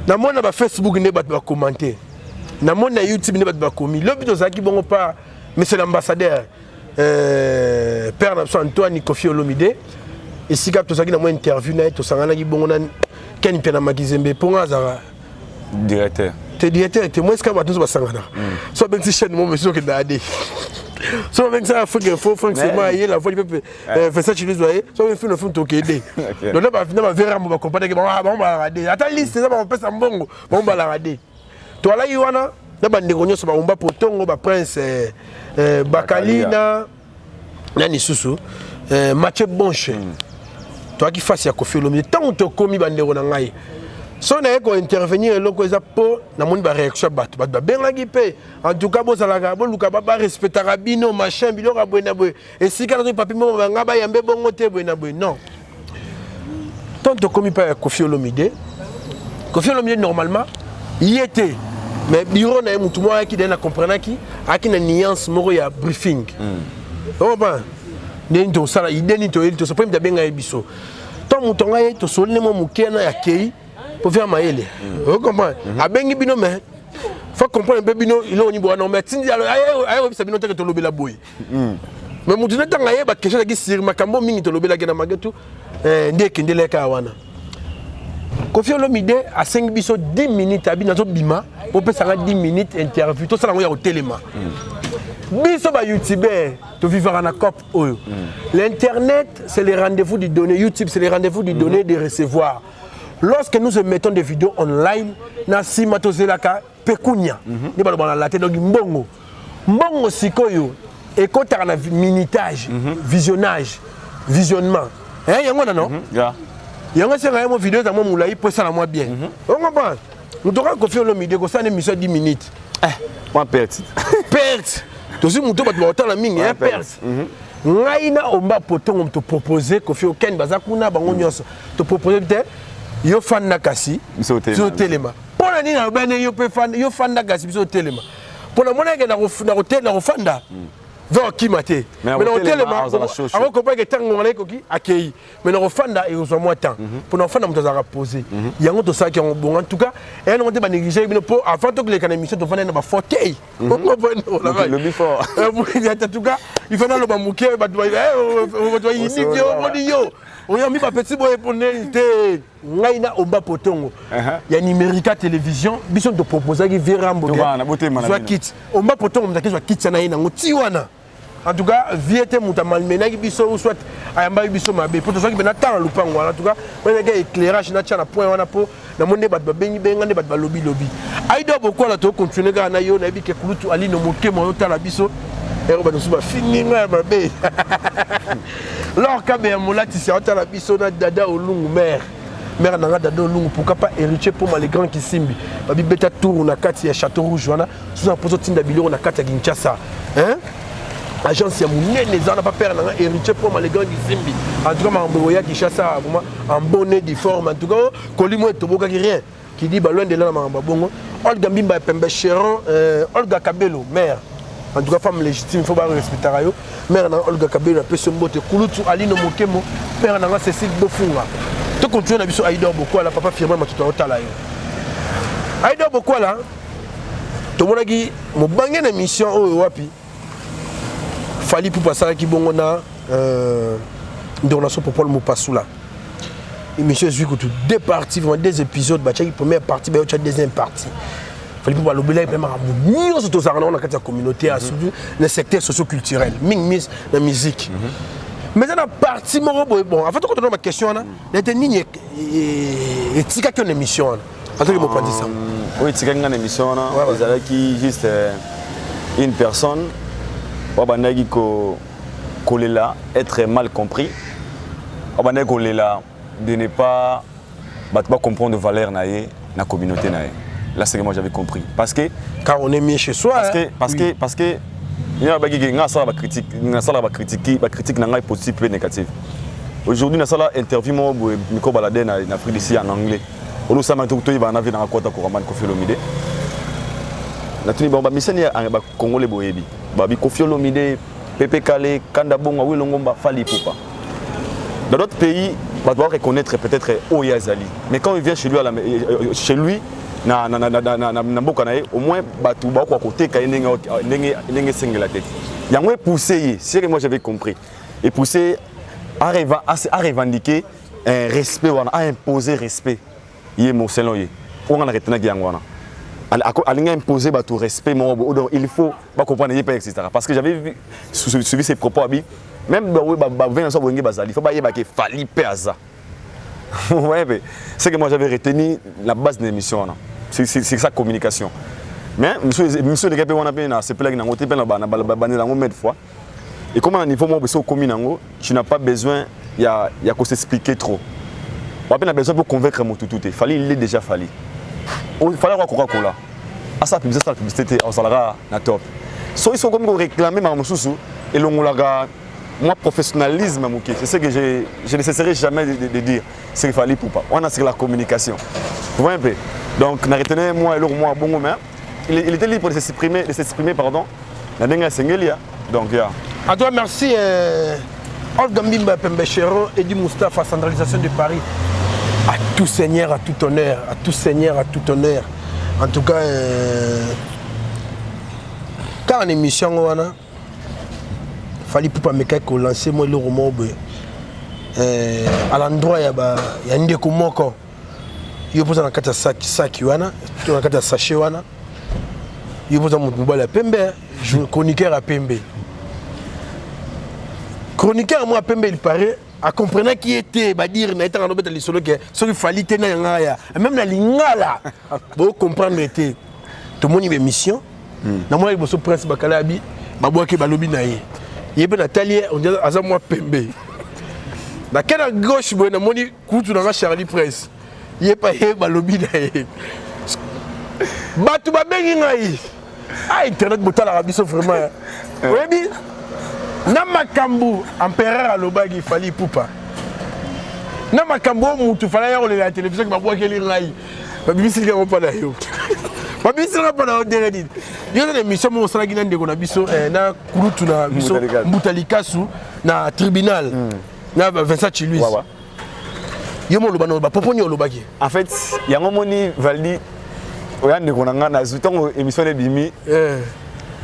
Na mona ba Facebook ne bat ba commenter. Na mona YouTube ne bat ba komi. Le but ozaki bongo pas monsieur l'ambassadeur Père Napso Antoine Kofi Olomide. Ici cap tozaki na mo interview na to sangana ki bongo na Ken Pena Magizembe pour azara directeur. T'es directeur, t'es moins qu'à tous basangana. So ben si chaîne mo monsieur que dade. So ben ça faut que faut c'est moi la voix du peuple fait ça tu les voyez. So ben film to kede. Donc là ba finalement vera mo ba comprendre que bon ba rader. Attends liste ça ba pesa mbongo, bon ba la rader. To la yiwana na ba ndegonyo so ba umba potongo ba prince Bakalina nani susu Mathieu Bonche. Toi qui fasse ya Kofi Olomide tant to komi ba ndego na ngai. So na ko intervenir loko eza po na moni ba réaction bato ba bengaki pe en tout cas bo salaka bo luka ba respecter rabino machin biloko abwena boy et si kana to papi mo nga ba yambe bongo te bwena boy non tant to komi pa Kofi Olomide normalement y était mais bureau na mutu mo aki dena comprendre ki aki na nuance moko ya briefing on ba nendo sala ideni to so po mta benga biso tant mutu nga to solne mo mukena ya kei pour faire maïle. Vous comprenez? A bengi bino mais faut comprendre un bino il on niveau non mais tindi ayo bisa bino te to lobela boy. Mais mutu na tanga yeba kesha ki sir makambo mingi to lobela gena magetu ndeke ndele ka wana. Kofi Olomide a 5 biso 10 minutes abi na zo bima pour pesa 10 minutes interview to sala ngo ya hotelema. Biso ba youtubeur to vivre na cop oyo. L'internet c'est les rendez-vous du donner, YouTube c'est les rendez-vous du donner de recevoir. Lorsque nous mettons des vidéos online, na sima tozelaka pekunya. Ni balo bana la tête donc mbongo. Mbongo sikoyo ekota na minutage, visionnage, visionnement. Hein yango na non? Ya. Yango c'est vraiment vidéo za mo moulayi pour ça la moi bien. On comprend. Nous devons confier Olomide ko ça une émission 10 minutes. Moi perte. Perte. Tozi muto bat ba otala mingi hein perte. Ngaina omba potongo te proposer Kofi Oken bazakuna bango nyonso. Te proposer peut-être yo fan nakasi biso telema pona nini na bene yo pe fan yo fan nakasi biso telema pona mona ke na hotel na fanda va kimate mais na telema avant ko pas que tango na koki akei mais na fanda et zo moi temps pona fanda mutaza reposer yango to ça qui on bon en tout cas et on te ba négliger bino po avant to que les émission to fanda na ba fauteuil le before en tout cas il faut na lo ba muke ba doit yo on a mis ma petite boy pour n'était ngaina omba potongo ya numérica télévision bison de proposer qui verra mboga soit kit omba potongo mtaki soit kit sana ina ngoti wana en tout cas viete muta malmena ki biso ou soit ayamba biso mabe pour soit qui bena tant lupango en tout cas on a éclairage na tcha na point wana po na monde bat bengi benga ne bat lobby aido beaucoup la to continuer ga na yo na bi ke kulutu ali no moke mo ta la biso et on va nous finir mabe alors quand bien molati c'est ata la biso na dada olungu mère nanga dada olungu pourquoi pas héritier pour les grands qui simbi babi beta tour na kati ya château rouge wana sous un pozo tinda biloko na kati ya Kinshasa hein agence ya munene za na pas père nanga héritier pour les grands qui simbi en tout cas mambo ya Kinshasa vraiment en bonne de forme en tout cas kolimo etoboka ki rien qui dit ba loin de là na mambo bongo Olga Mbimba Pembe Cheron Olga Kabelo mère en tout cas femme légitime il faut pas respecter rayo mère na Olga Kabelo pe sombote kulutu alino mokemo père na Cécile Bofunga to continue na biso Aïdor beaucoup la papa firma matuta otala yo Aïdor beaucoup là to monaki mo bangé na mission oyo wapi fali pour passer ki bongo na donation pour Paul Mopasula émission je que deux parties vraiment deux épisodes ba tchaki première partie ba tchaki deuxième partie fallait pas l'oublier vraiment mieux surtout ça on a la communauté surtout le secteur socio-culturel mis la musique mais dans la partie bon en fait quand on a ma question là était ni et tika que une émission en tout cas moi pas dit ça oui tika une émission là vous allez qui juste une personne bandaki ko kolela être mal compris bandaki kolela de ne pas comprendre de valeur dans la communauté. Là, c'est que moi j'avais compris. Parce que... Car on est mieux chez soi. Parce que il y a des critiques positives et négatives. Aujourd'hui, nous avons interview Miko Balade en Afrique d'ici en anglais. On a un peu dans la côte de Kofi Olomide. Nous avons un Congolais boyebi. Kofi Olomide, Pepe Kale, Kanda Bonga, Wilongomba, Fali Poupa. Dans d'autres pays, on doit reconnaître peut-être Oyazali. Mais quand il vient chez lui, au moins, il va côté la tête. Il y a moins poussé, c'est ce que moi j'avais compris. Et poussé à revendiquer un respect, à imposer respect. Il est mon salon. On a retenu à imposer tout respect. Il faut comprendre etc. Parce que j'avais suivi ses propos. Même si il faut qu'il fallait péaza. C'est que moi j'avais retenu la base de l'émission. C'est sa communication. Mais monsieur les gars, c'est pas fois. Et comme à niveau tu n'as pas besoin de s'expliquer trop. On a besoin de convaincre mon tout. Il fallait, il est déjà fallu. Il fallait avoir Coca-Cola. À sa publicité, on s'en top. So ils sont comme réclamer ma moussou et moi professionnalisme c'est ce que je ne cesserai jamais de dire. C'est qu'il fallait pour pas. On a sur la communication. Vous voyez un peu. Donc on a retenu moi et l'autre moi bon moment. Il était libre de s'exprimer pardon. La dernière singelia. Donc à toi merci Olga Mbimba Pembechero et du Moustapha centralisation de Paris. À tout seigneur, à tout honneur, à tout seigneur, à tout honneur. En tout cas quand en émission il fallait pas me lancer moi le roman à l'endroit il y a ndeko moko yo poza na kata saki wana to na kata sachet wana yo poza mutu mbala pembe chroniqueur à pembe chroniqueur moi pembe il paraît à comprendre qui était ba dire na etanga lobeta lisolo que ce qu'il fallait tenir ngaya même na lingala bo comprendre était to moni émission na moi boso prince bakalabi babwaki balobi na ye yebe Nathalie on dit aza moi pembe na kena gauche bo na moni kutu na Charlie Prince yepa ye balobi na ye batu babengi ngai internet botala biso vraiment webi na makambu empereur alobagi fali pupa na makambu mutu fala ya la télévision ki babwaki ngai babisi ki pas na yo babisi na pas na deredi yo na émission mo sala gina ndeko na biso na kurutu na biso Mbutalikasu na tribunal na Vincent Chiluis yo mo lobano ba poponi olobaki en fait il y a un moment ni Valdi oya ndeko na nga na zutongo émission de bimi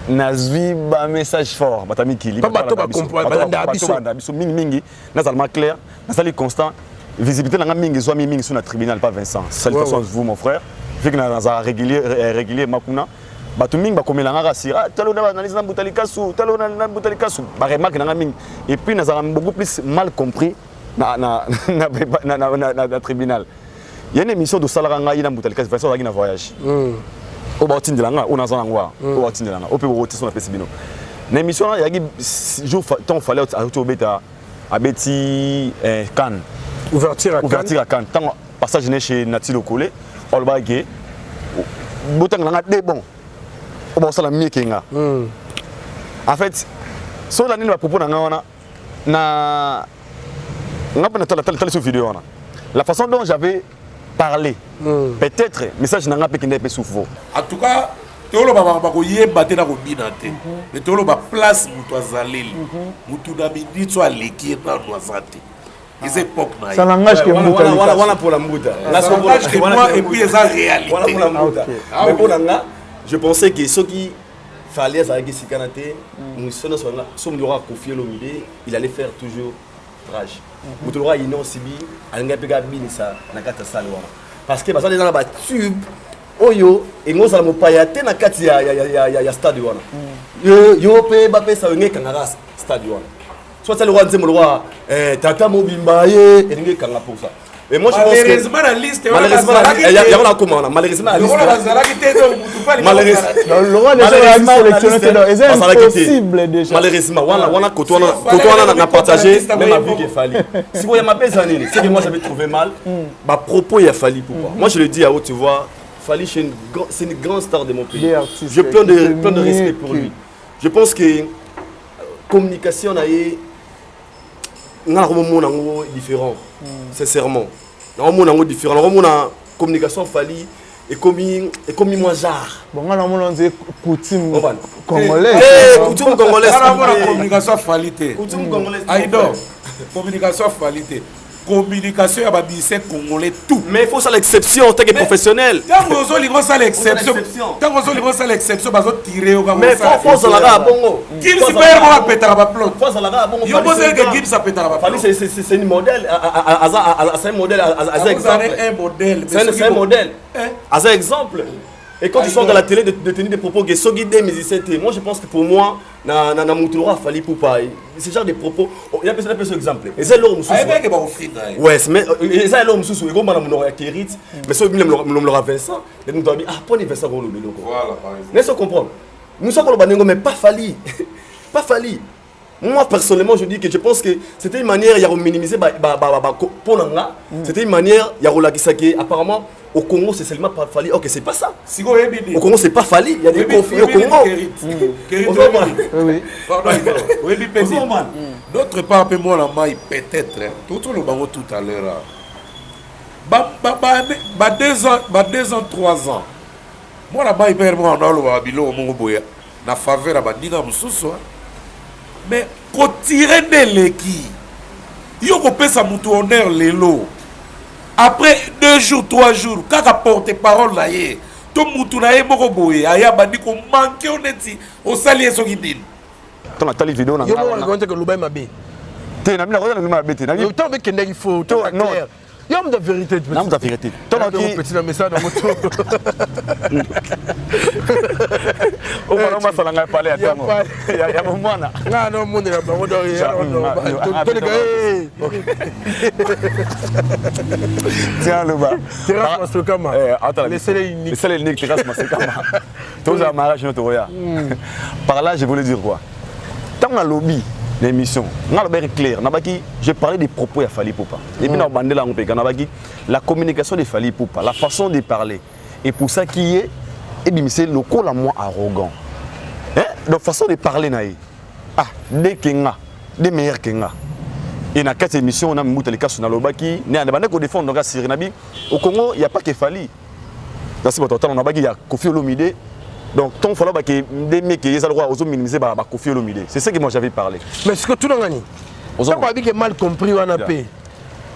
nazwi ba message fort batami kili ba comprendre ba biso mingi na zalma clair na sali constant visibilité na nga mingi zo mingi sur na tribunal pas Vincent salutations vous mon frère vu que na za régulier makuna batu mingi ba komela nga rasira talo na analyse na Mbutalikasu talo na Mbutalikasu ba remarque na nga mingi et puis na za beaucoup plus mal compris na tribunal. Il y a une émission de Salaranga dans Mbutalikasu Vincent Zagi na voyage. Au bâtiment de l'anga, on a zangwa, au bâtiment de l'anga, au peut roter son apesibino. L'émission là, il y a jour temps fallait au bêta à Betty Cannes. Ouverture à Cannes. Tant passage chez Nati Lokole, on le bagé. Botang l'anga des bon. Au bon ça la mieux qu'enga. En fait, sur l'année de propos d'anga na pas sur vidéo la façon dont j'avais parlé peut-être message n'a pas qu'il souffre en tout cas tolo ba ko yeba te na ko binate le tolo ba place mutu azaleli mutu na bidi to aleki na doazate les époques na ça langage que voilà pour la mbuta la langage que moi et puis les réalité voilà pour la mbuta mais pour nga je pensais que ce qui fallait ça avec Sikanate nous sommes aura confié l'omidé il allait faire toujours rage mutu roi ino sibi alinga pega binisa na kata salwa parce que bazali na ba tube oyo engoza la mopaya te na kati ya stade wana yo pe ba pesa ngé kangara stade wana soit le roi nzembo le roi tata mobimba ye ngé kanga pour ça Mais moi, je pense que... Malheureusement, la liste... Malheureusement, il y a un comment, malheureusement, la liste... Le roi des gens a sélectionné, c'est impossible déjà. Malheureusement, on a côté, on a partagé, même avec qu'il fallait. Si vous avez des années, c'est que moi j'avais trouvé mal, ma propos il a fallu pour moi. Moi je le dis à haut, tu vois, Fally c'est une grande star de mon pays. J'ai plein de respect pour lui. Je pense que communication on a un monde différent, sincèrement. On a un monde différent. On a une communication Fally et comme moi genre. Bon, on a dit coutume congolaise. Coutume congolaise. On a une communication Fally. Coutume congolaise. Aïdo, communication Fally. Communication à bise congolais tout. Mais il faut ça l'exception, tant que professionnel. Tant que vous avez ça l'exception. Tant que vous avez ça l'exception, vous allez tirer au mais faut ça la bongo. Gibbs c'est pas vraiment pétard à plot. Faut ça la bongo. Il faut que Gibbs ça pétard à plot. C'est un modèle, c'est un modèle, c'est exemple. Un modèle. C'est un modèle. C'est un exemple. Et quand tu sors dans la télé de tenir des propos que sont guidés musiciens, moi je pense que pour moi, na Moutoura Fally Poupa, ce genre de propos, il y a peut-être un exemple. Et c'est l'homme sous. Ouais, mais c'est l'homme sous. Et comme on a mon Kérit, mais ça me l'aura Vincent, et nous avons dit ah pour les Vincent on le bélo. Voilà par exemple. Mais ça comprendre. Nous sommes le banengo mais pas Fally. Pas Fally. Moi personnellement je dis que je pense que c'était une manière il y a minimiser pour nanga, c'était une manière il y a relaxer que apparemment au Congo c'est seulement pas Fally. OK, c'est pas ça. Au Congo c'est pas Fally, il y a des conflits au Congo. Oui. Pardon. Oui, petit. D'autre part peu moi la maille peut-être tout le bango tout à l'heure. Ba 2 ans 3 ans. Moi la maille père moi on a le bilo au Mongo boya. Na faveur ba ndinga mususu. Mais quand tirer de l'équipe, il y a un mouton honneur l'élo. Après 2 jours, 3 jours, quand tu porte parole là, tout le mouton là est beaucoup boyé. Il y a des gens qui manquent honnêteté au salier sur Guidine. Tu as les vidéos. Il y a des gens qui ont l'oubaï mabé. Tu as des gens qui ont l'oubaï. Tu as des gens qui ont l'oubaï. Il y a de vérité. Il y a de vérité. Tu as un petit message dans moto. On va s'en aller parler à toi. Il y a un moment là. Non, mon Dieu, on doit tiens le bas. Terrasse Masokama. Laissez-les uniques. Laissez-les uniques, terrasse Masokama. Tous à mariage notre roya. Par là, je voulais dire quoi? Tant que lobby l'émission, clair. J'ai parlé des propos à Fally Poupa. Et puis, la communication de Fally Poupa, la façon de parler. Et pour ça qui est, c'est le col à moi arrogant. La façon de parler, des Kenga, des meilleurs Kenga. Et dans 4 émissions, on a mis les cas sur Nalobaki. Au Congo, il n'y a pas que Fally. Dans ce moment, il y a Kofi Olomide. Donc, il faut que des mecs qui ont le droit de minimiser Kofi Olomide. C'est ça que moi j'avais parlé. Mais ce que tout le monde a dit, mal compris, on a payé.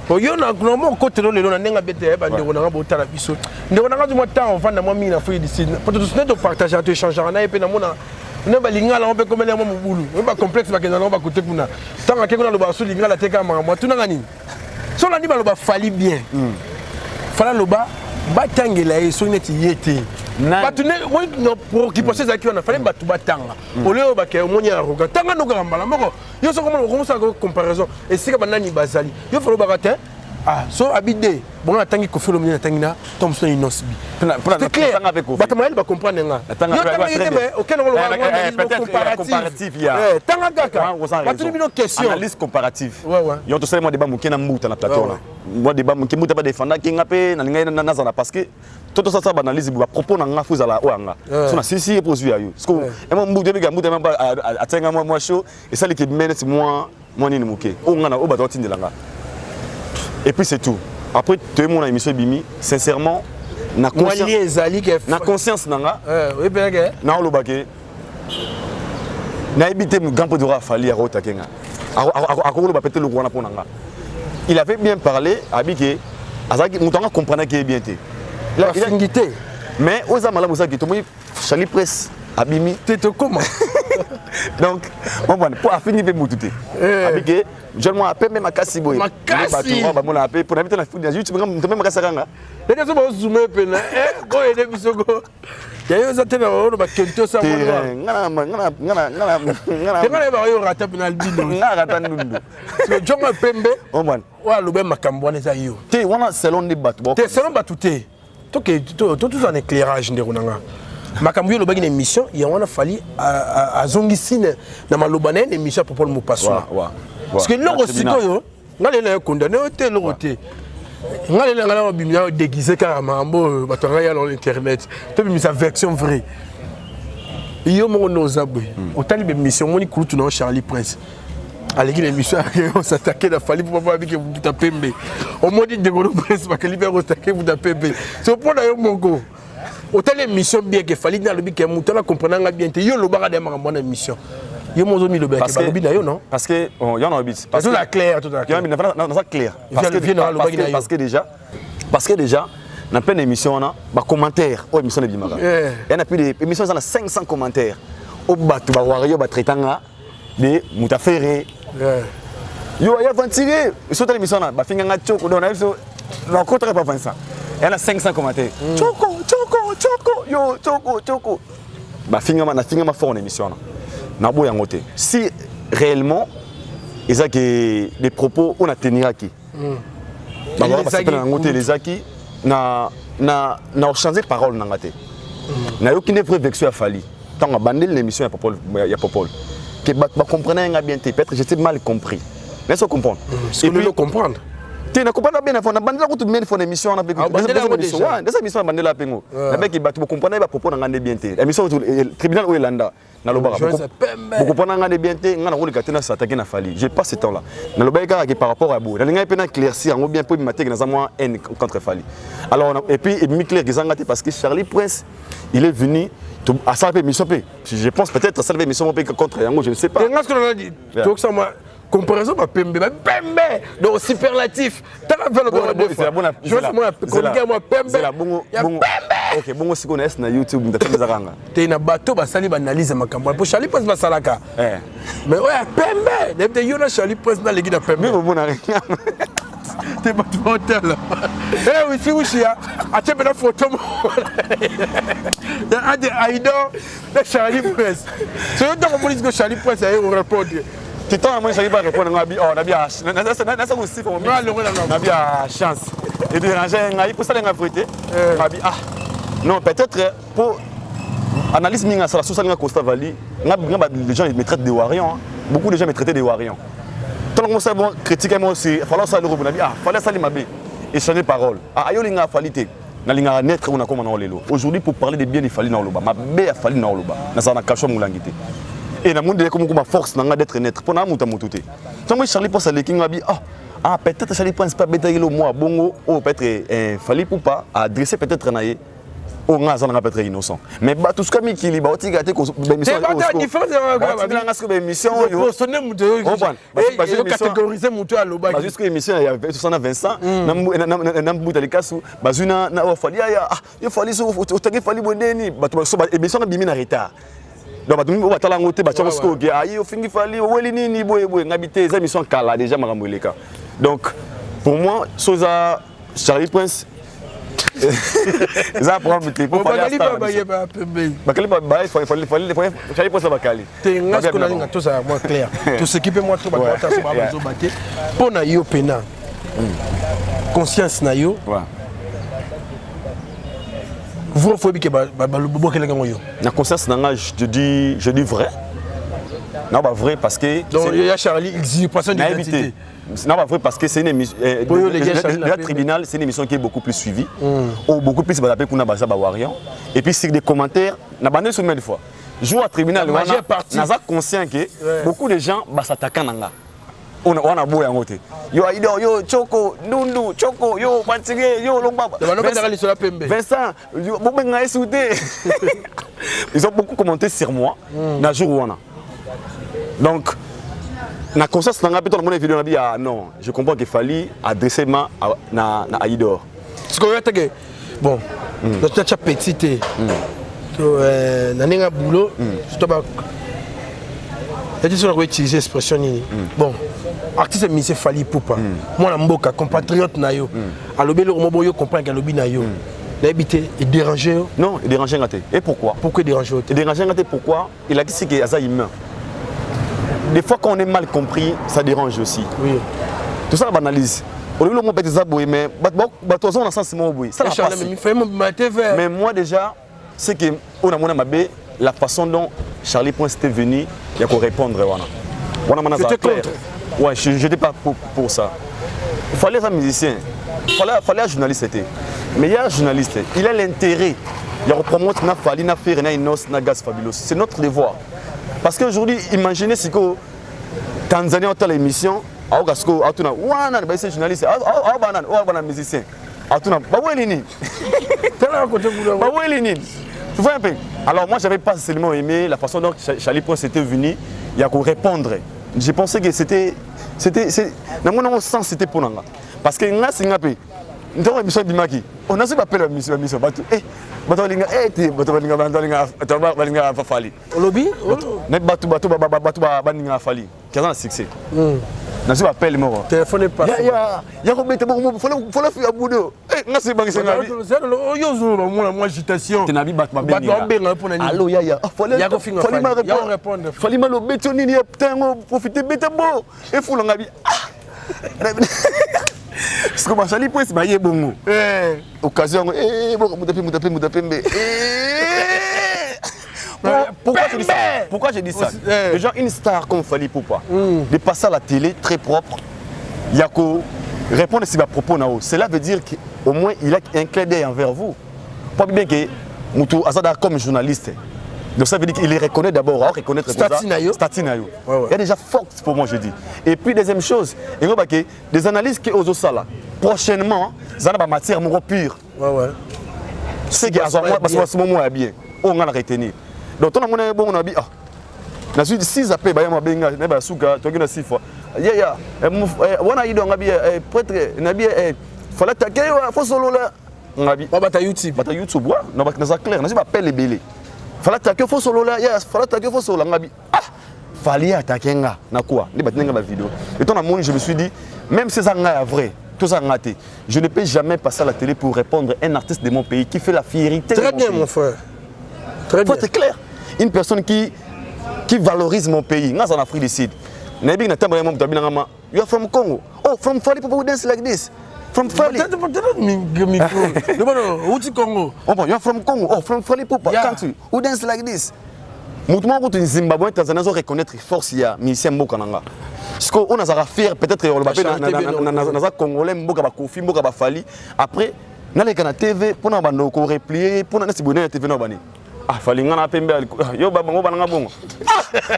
Il y a un grand côté de l'eau, on a un BTF, on a un bout à la biseau. On a un temps, on va dans mon mina fouille d'ici. Pour tout ce partager, tu échanges, on a un peu dans mon. On a linga là on peut comme les mamans boulou. On va complexe parce que on va côté kuna. Tant que quelqu'un le basso linga la teka moi tout n'angani. So la ni ba lo ba Fally bien. Fally lo ba batangela et so neti yete. Batune oui no pour qui possède ça qui on a fallu batu batanga. Au lieu ba ke monya arrogant. Tanga no gamba la moko. Yo so comme on commence à comparaison et c'est que banani bazali. Yo faut le baratin. Ah, so habité. Bon, attends que Kofi Olomide tangina, Tom son inosbi. C'est clair. Batamael va comprendre nga. Auquel on va comparatif. Tanga kaka. Batuni bino question. Analyse comparative. Yo to seulement débat mukena muta na plateau là. Moi débat muke muta pas défendre kinga pe na linga na nazana parce que tout ça ba analyse ba propos na nga fuza la oanga. So na sisi produit ayo. Parce que moi mbu début mbu même pas atenga moi show et ça qui mène moi ni muke. O nga na o ba to tindela nga. Et puis c'est tout. Après, tout le monde a émission Bimi, sincèrement, na conscience nanga. Oui, bien que. Na olobake. Na évité mon grand pote Fally à Rota Kenga. A ko ba péter le gwana ponanga. Il avait bien parlé, abike. Azaki mutanga comprendre qu'il est bien té. La fingité. Mais aux amala musa ki to moi Chali presse abimi. T'es comment? Donc, on va pour finir de moutouté. Abike. Je me rappelle même à Kassiboy. Makassi. Pour habiter la foule, je me même à Kassaranga. Les gens vont zoomer, quand il est Ya yo zate na ono ba kento sa ngana ba yo rata penal bino. ngana rata ndundu. So jonga pembe. Oh man. Wa lobe makambo wana za yo. Te wana selon ni batu. Te selon batu te. Tout en éclairage ndeko nanga. Makambo yo lobaki na émission, ya wana fali a zongisine na malobana na émission pour mo paswa. Parce que loko sikoyo, ngale na condamné te loko te. Ngale na ngala bimia déguisé carrément mambo batanga ya dans internet. To bimisa version vraie. Yo mo no zabwe. Otali be mission moni kulutu na Charlie Prince. Allez, l'émission, on s'attaquait à Fali pour voir avec vous tapez. Au moins, dit de gros presse, parce que l'hiver, on s'attaquait vous tapez. C'est au point d'ailleurs, mon go. Autant l'émission bien que Fali dans le bic, et Moutala comprenant bien, yo le barra de ma bonne émission. Yo mon zomi le bec, non? Parce que, il y en a un bit. Parce que la claire, tout à l'heure. Non, c'est clair. Parce que déjà, dans plein d'émissions, on a des commentaires. Oh, émission de Bimara. Il y en a plus d'émissions, on a 500 commentaires. Au bas, tu vas voir, yo, va traiter de Moutaféré. Yo, il y a 20 tirés. Ils sont dans l'émission là. Bah, finga Tchoko. On a vu ça. Contre pas Vincent. Il y en a 500 commentaires. Tchoko. Yo, Tchoko. Bah, finga ma fort en émission là. Na boya ngote. Si réellement, ils ont des propos, on a tenu à qui? Bah, on va pas ngote les acquis. Na changé parole nangate. Na yo qui n'est pas vexé à Fali. Tant on a bandé l'émission, il y a Popol. Que comprenez bien, peut-être j'étais mal compris. Laisse-moi comprendre. Et puis comprendre. Tu ne comprends pas bien, on a bandé la route de faire une émission, on a des émissions à bandé la pengo. La mec qui bat, vous comprenez pas pourquoi on a bien. L'émission tribunal où il landa. Vous comprenez bien, on a roulé Katena s'attaquer à Fali. J'ai pas ce temps-là. Dans le bail par rapport à vous, il y a un éclaircir, on bien pour mater dans un mois N contre Fali. Alors et puis il clair parce que Charlie Prince, il est venu à sa émission. Je pense peut-être à sa émission contre Yango, je ne sais pas. Qu'est-ce qu'on a dit? Donc ça moi comparaison pas pembe donc superlatif. T'as fait le bon. C'est la bonne. Je vois moi pembe. C'est la bonne. OK, bon si on est na YouTube ndata zaranga. T'es na bateau ba sali ba analyse makambo. Pour Charlie Prince ba salaka. Mais ouais pembe, depuis yo na Charlie Prince na legi na pembe. Mais bon na rien. T'es pas tout hôtel. Eh oui, si vous chia, a tu une photo. A de Aïdor de Charlie Prince. C'est donc on dit que Charlie Prince a eu répondre. Tu t'en moi j'arrive pas répondre ngabi oh na bien na ça aussi pour moi na bien chance et déranger ngai pour ça nga frité ngabi ah non peut-être pour analyse minga ça la social nga Costa Valley les gens me traitent de wariant beaucoup de gens me traitaient de wariant tant que ça bon critiquer moi aussi fallait ça le robot nabi ah fallait ça les mabé échanger parole ah ayo linga falité na linga naître on a comme on lelo aujourd'hui pour parler de bien il fallait na loba mabé a fallu na loba na ça na kacho mulangité. Et na monde comme ma force n'a d'être net pour na muta mututé. Donc moi Charlie pense à l'équipe ngabi ah peut-être Charlie pense pas bêta le moi bongo ou peut-être fallait pour pas adresser peut-être naé au ngaza na peut-être innocent. Mais ba tout ce comme qui li ba oti gâté ko émission. C'est pas la différence ba nga émission yo. Sonner muto. Parce que catégoriser muto à loba. Parce que émission il y avait 220 na mbuta le kasu bazuna na fallait yo fallait so otaki fallait boneni ba to so émission na bimi na retard. Donc on va t'aller ngote ba tchakosko ke ayi ofingi fali weli nini boye ngabité za mission kala déjà makambo eleka. Donc pour moi soza Charlie Prince ça prend petit pour parler ba pembe bakali ba fallait Charlie Prince bakali te ngasko na linga to ça moi clair to s'équiper moi to ba ta so ba zo baté pour na yo pena conscience na yo vous faut que la conscience je dis vrai. Non pas vrai parce que donc il y a Charlie usurpation d'identité. Non pas vrai parce que c'est une émission le tribunal c'est une émission qui est beaucoup plus suivie ou beaucoup plus appelé pour na basa ba wariant et puis c'est des commentaires na bandé sur mille fois. Jour à tribunal on a conscient que beaucoup de gens ba s'attaquer nanga. On a beau yango te. Yo Aïdor, yo Tchoko, Ndundu, Tchoko, yo Pantigé, yo Lomba. Vincent, yo Bobenga Esouté. Ils ont beaucoup commenté sur moi na jour où on a. Donc na conscience na ngapito mon vidéo na bi ah non, je comprends qu'il fallait adresser ma na Aïdor. Ce que tu bon, tu as petit na ninga boulot, tu dois utiliser l'expression bon artiste mais c'est Fally Ipupa moi na mboka compatriote na yo alobi le mobo yo comprendre que alobi na yo L'habité est dérangé. Non, il dérange un. Et pourquoi? Pourquoi déranger? Il dérange un. Pourquoi? Il a dit que c'est humain. Des fois, quand on est mal compris, ça dérange aussi. Oui. Tout ça, on analyse. Au lieu de me mettre des aboués, mais on a sens de ça. Mais moi, déjà, c'est que on a la façon dont Charlie Prince était venu, il y a qu'à répondre. J'étais contre. Ouais, je n'étais pas pour ça. Il fallait un musicien, il fallait un journaliste. Mais il y a un journaliste, il a l'intérêt. Il y a un promoteur, il a fallu faire un gaz fabuleux. C'est notre devoir. Parce qu'aujourd'hui, imaginez si que Tanzanie a l'émission, il y a un journaliste, il y a un musicien. Tu vois un peu. Alors moi, je n'avais pas seulement aimé la façon dont Charlie Prince était venu, il y a qu'à répondre. Je pensais que c'était dans mon sens, c'était pour nous. Parce que là, c'est un peu. On a ce qu'on appelle la mission. Eh, lobby? Succès. Je suis appelé moi. Téléphone n'est pas. Il y a faut la faire boudou. Eh, merci banque c'est ngabi. Moi agitation. Tu n'as pas allô ya. Fallait mal au bétonini profiter bêta beau. Et fou ngabi. Parce que ma Charlie Prince baye bongo. Occasion mutapembe. Pourquoi je dis ça? Déjà, une star comme Fally Ipupa, de passer à la télé très propre, il y a qu'à répondre à ses propos. Cela veut dire qu'au moins il a un clin d'œil envers vous. Pas bien que Moutou Azada comme journaliste. Donc ça veut dire qu'il les reconnaît d'abord, à reconnaître Statinayo. Il y a déjà fort pour moi, je dis. Et puis deuxième chose, il y a des analyses qui osent ça là. Prochainement, ça a matière pure. C'est que à ce moment est bien. On va retenir. Donc on a bon on a dit ah na suite 6 appels ba yama benga na ba suka to gina 6 fois ya wana ido ngabi prêtre na bi fallait taquer faut solo là ngabi bata YouTube wa na ba na clair na si ba appel belé fallait taquer faut solo là ya fallait taquer faut solo ngabi ah fallait attaquer nga na quoi ni ba tenga ba vidéo et ton amoni je me suis dit même si ça nga vrai tout ça raté je ne peux jamais passer à la télé pour répondre à un artiste de mon pays qui fait la fierté. Très bien mon frère. Très bien. C'est clair. Une personne qui valorise mon pays. Nous en Afrique du Sud. You are from Congo. Oh, from Fally Ipupa, who dance like this. From Fally. You are from Congo. Oh, from Fally Ipupa country. Who dance like this. Mouvement contre Zimbabwe, Tanzanie, ils ont reconnaître force il y a Michel Mbokananga. Parce qu'on a faire peut-être on a Congolais Mboka ba Kofi Mboka ba Fally. Après, na les Canal TV pour na bando ko replier pour na sibonner TV na bani. Ah Fally ngana pembe yo ba bango bana bongo.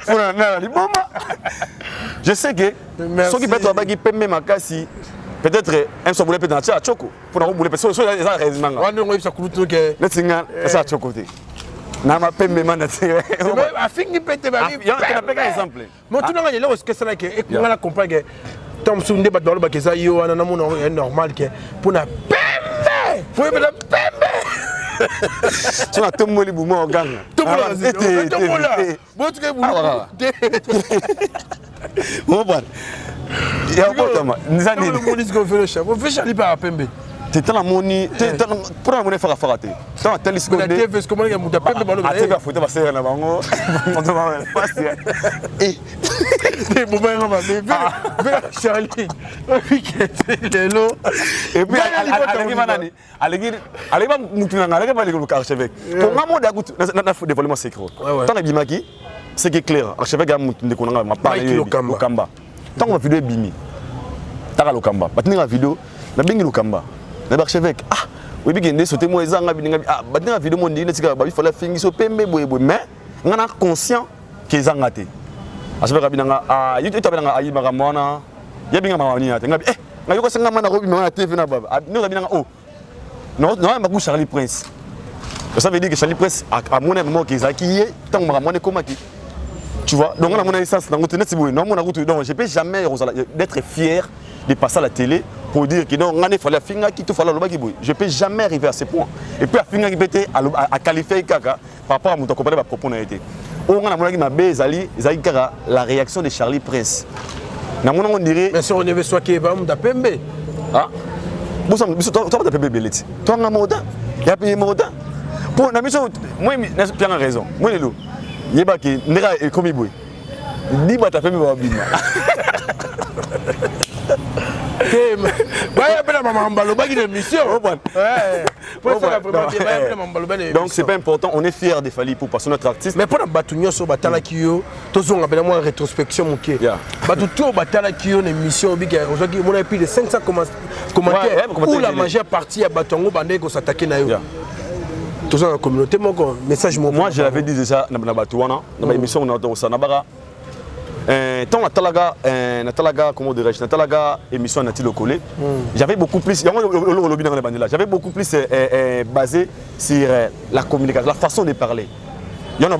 Pour na li bomba. Je sais que ceux qui peut-être ba pembe makasi peut-être un so boule peut na cha choko pour na boule peut so ça raison nga. Wana ngo bisa kulutu ke. Netinga ça choko te. Na ma pembe mana te. Afingi pete ba. Ya na peka exemple. Mo tuna ngale lo ce que ça là que et ngala comprendre que Tom Sunde ba dolo ba ke ça yo ana na mo normal que pour na pembe. Pour na pembe. Tu as tout le monde au gang. Tout le monde là. Bon tu que bon bon. Il y a pas de mal. Nous allons le monde qu'on fait le chat. On fait Charlie pas pembe. Tu as la monnaie, pour la monnaie faire faraté. Tu as tel seconde. Tu as comment il y a muta pembe balo. Ah tu vas foutre passer na bango. On te va passer. Et bon ben on va vers Charlie. Et puis alegi mutuna ngala ba le archevêque. Pour moi d'agout na faut dévoilement secret. Tant na bimaki c'est que clair archevêque a mutunde ko nga ma parler Lokamba. Tant on vidéo bimi. Taka Lokamba. Batini la vidéo na bengi Lokamba. Na archevêque ah oui bigende sauter moi ezanga bininga ah batini la vidéo mondi netika ba fala fingi so pembe boye mais ngana conscient que ezanga te. Archevêque abinanga ah yutu tabinanga ayi makamwana yebinga mawani ate ngabi ngayo ko senga mana ko bima na TV na baba. Nous abinanga oh non, non, je Charlie Prince. Ça veut dire que Charlie Prince, à mon moment, qui est qui est, tant que je comme qui. Tu vois, donc on a mon essence dans notre net, non, donc je ne peux jamais d'être fier de passer à la télé pour dire que non, on a fallu finir qui tout fallait le bagui. Je ne peux jamais arriver à ce point. Et puis à finir qui peut à qualifier Kaka par rapport à mon compagnie ma propos n'a été. On a mon ma base ali, la réaction de Charlie Prince. Na mon on dirait. Mais si on avait soit qui va me d'apembe. Ah. Tu as un bébé. Tu as un mot. Il y a payé mon retard. Pour la mission, moi, j'ai raison. Moi, je dis que Nera est comme il bouille. Dis que tu as fait mes babines. Donc c'est pas important, on est fiers de Fally Ipupa, c'est notre artiste. Mais pour la bataille sur Batala Kyo, tous on appelle moi rétrospection moké. Tout Batala Kyo une émission aujourd'hui on a plus de 500 commentaires où la majeure partie à Batongo bandé ko s'attaquer na yo. Tous dans la communauté mon message moi je l'avais dit déjà na Batouana dans l'émission on a ça na bara. Tant Natalaga, comment dirais-je, Natalaga émission Natilo Collé, j'avais beaucoup plus, j'avais beaucoup plus basé sur la communication, la façon de parler. Il y a un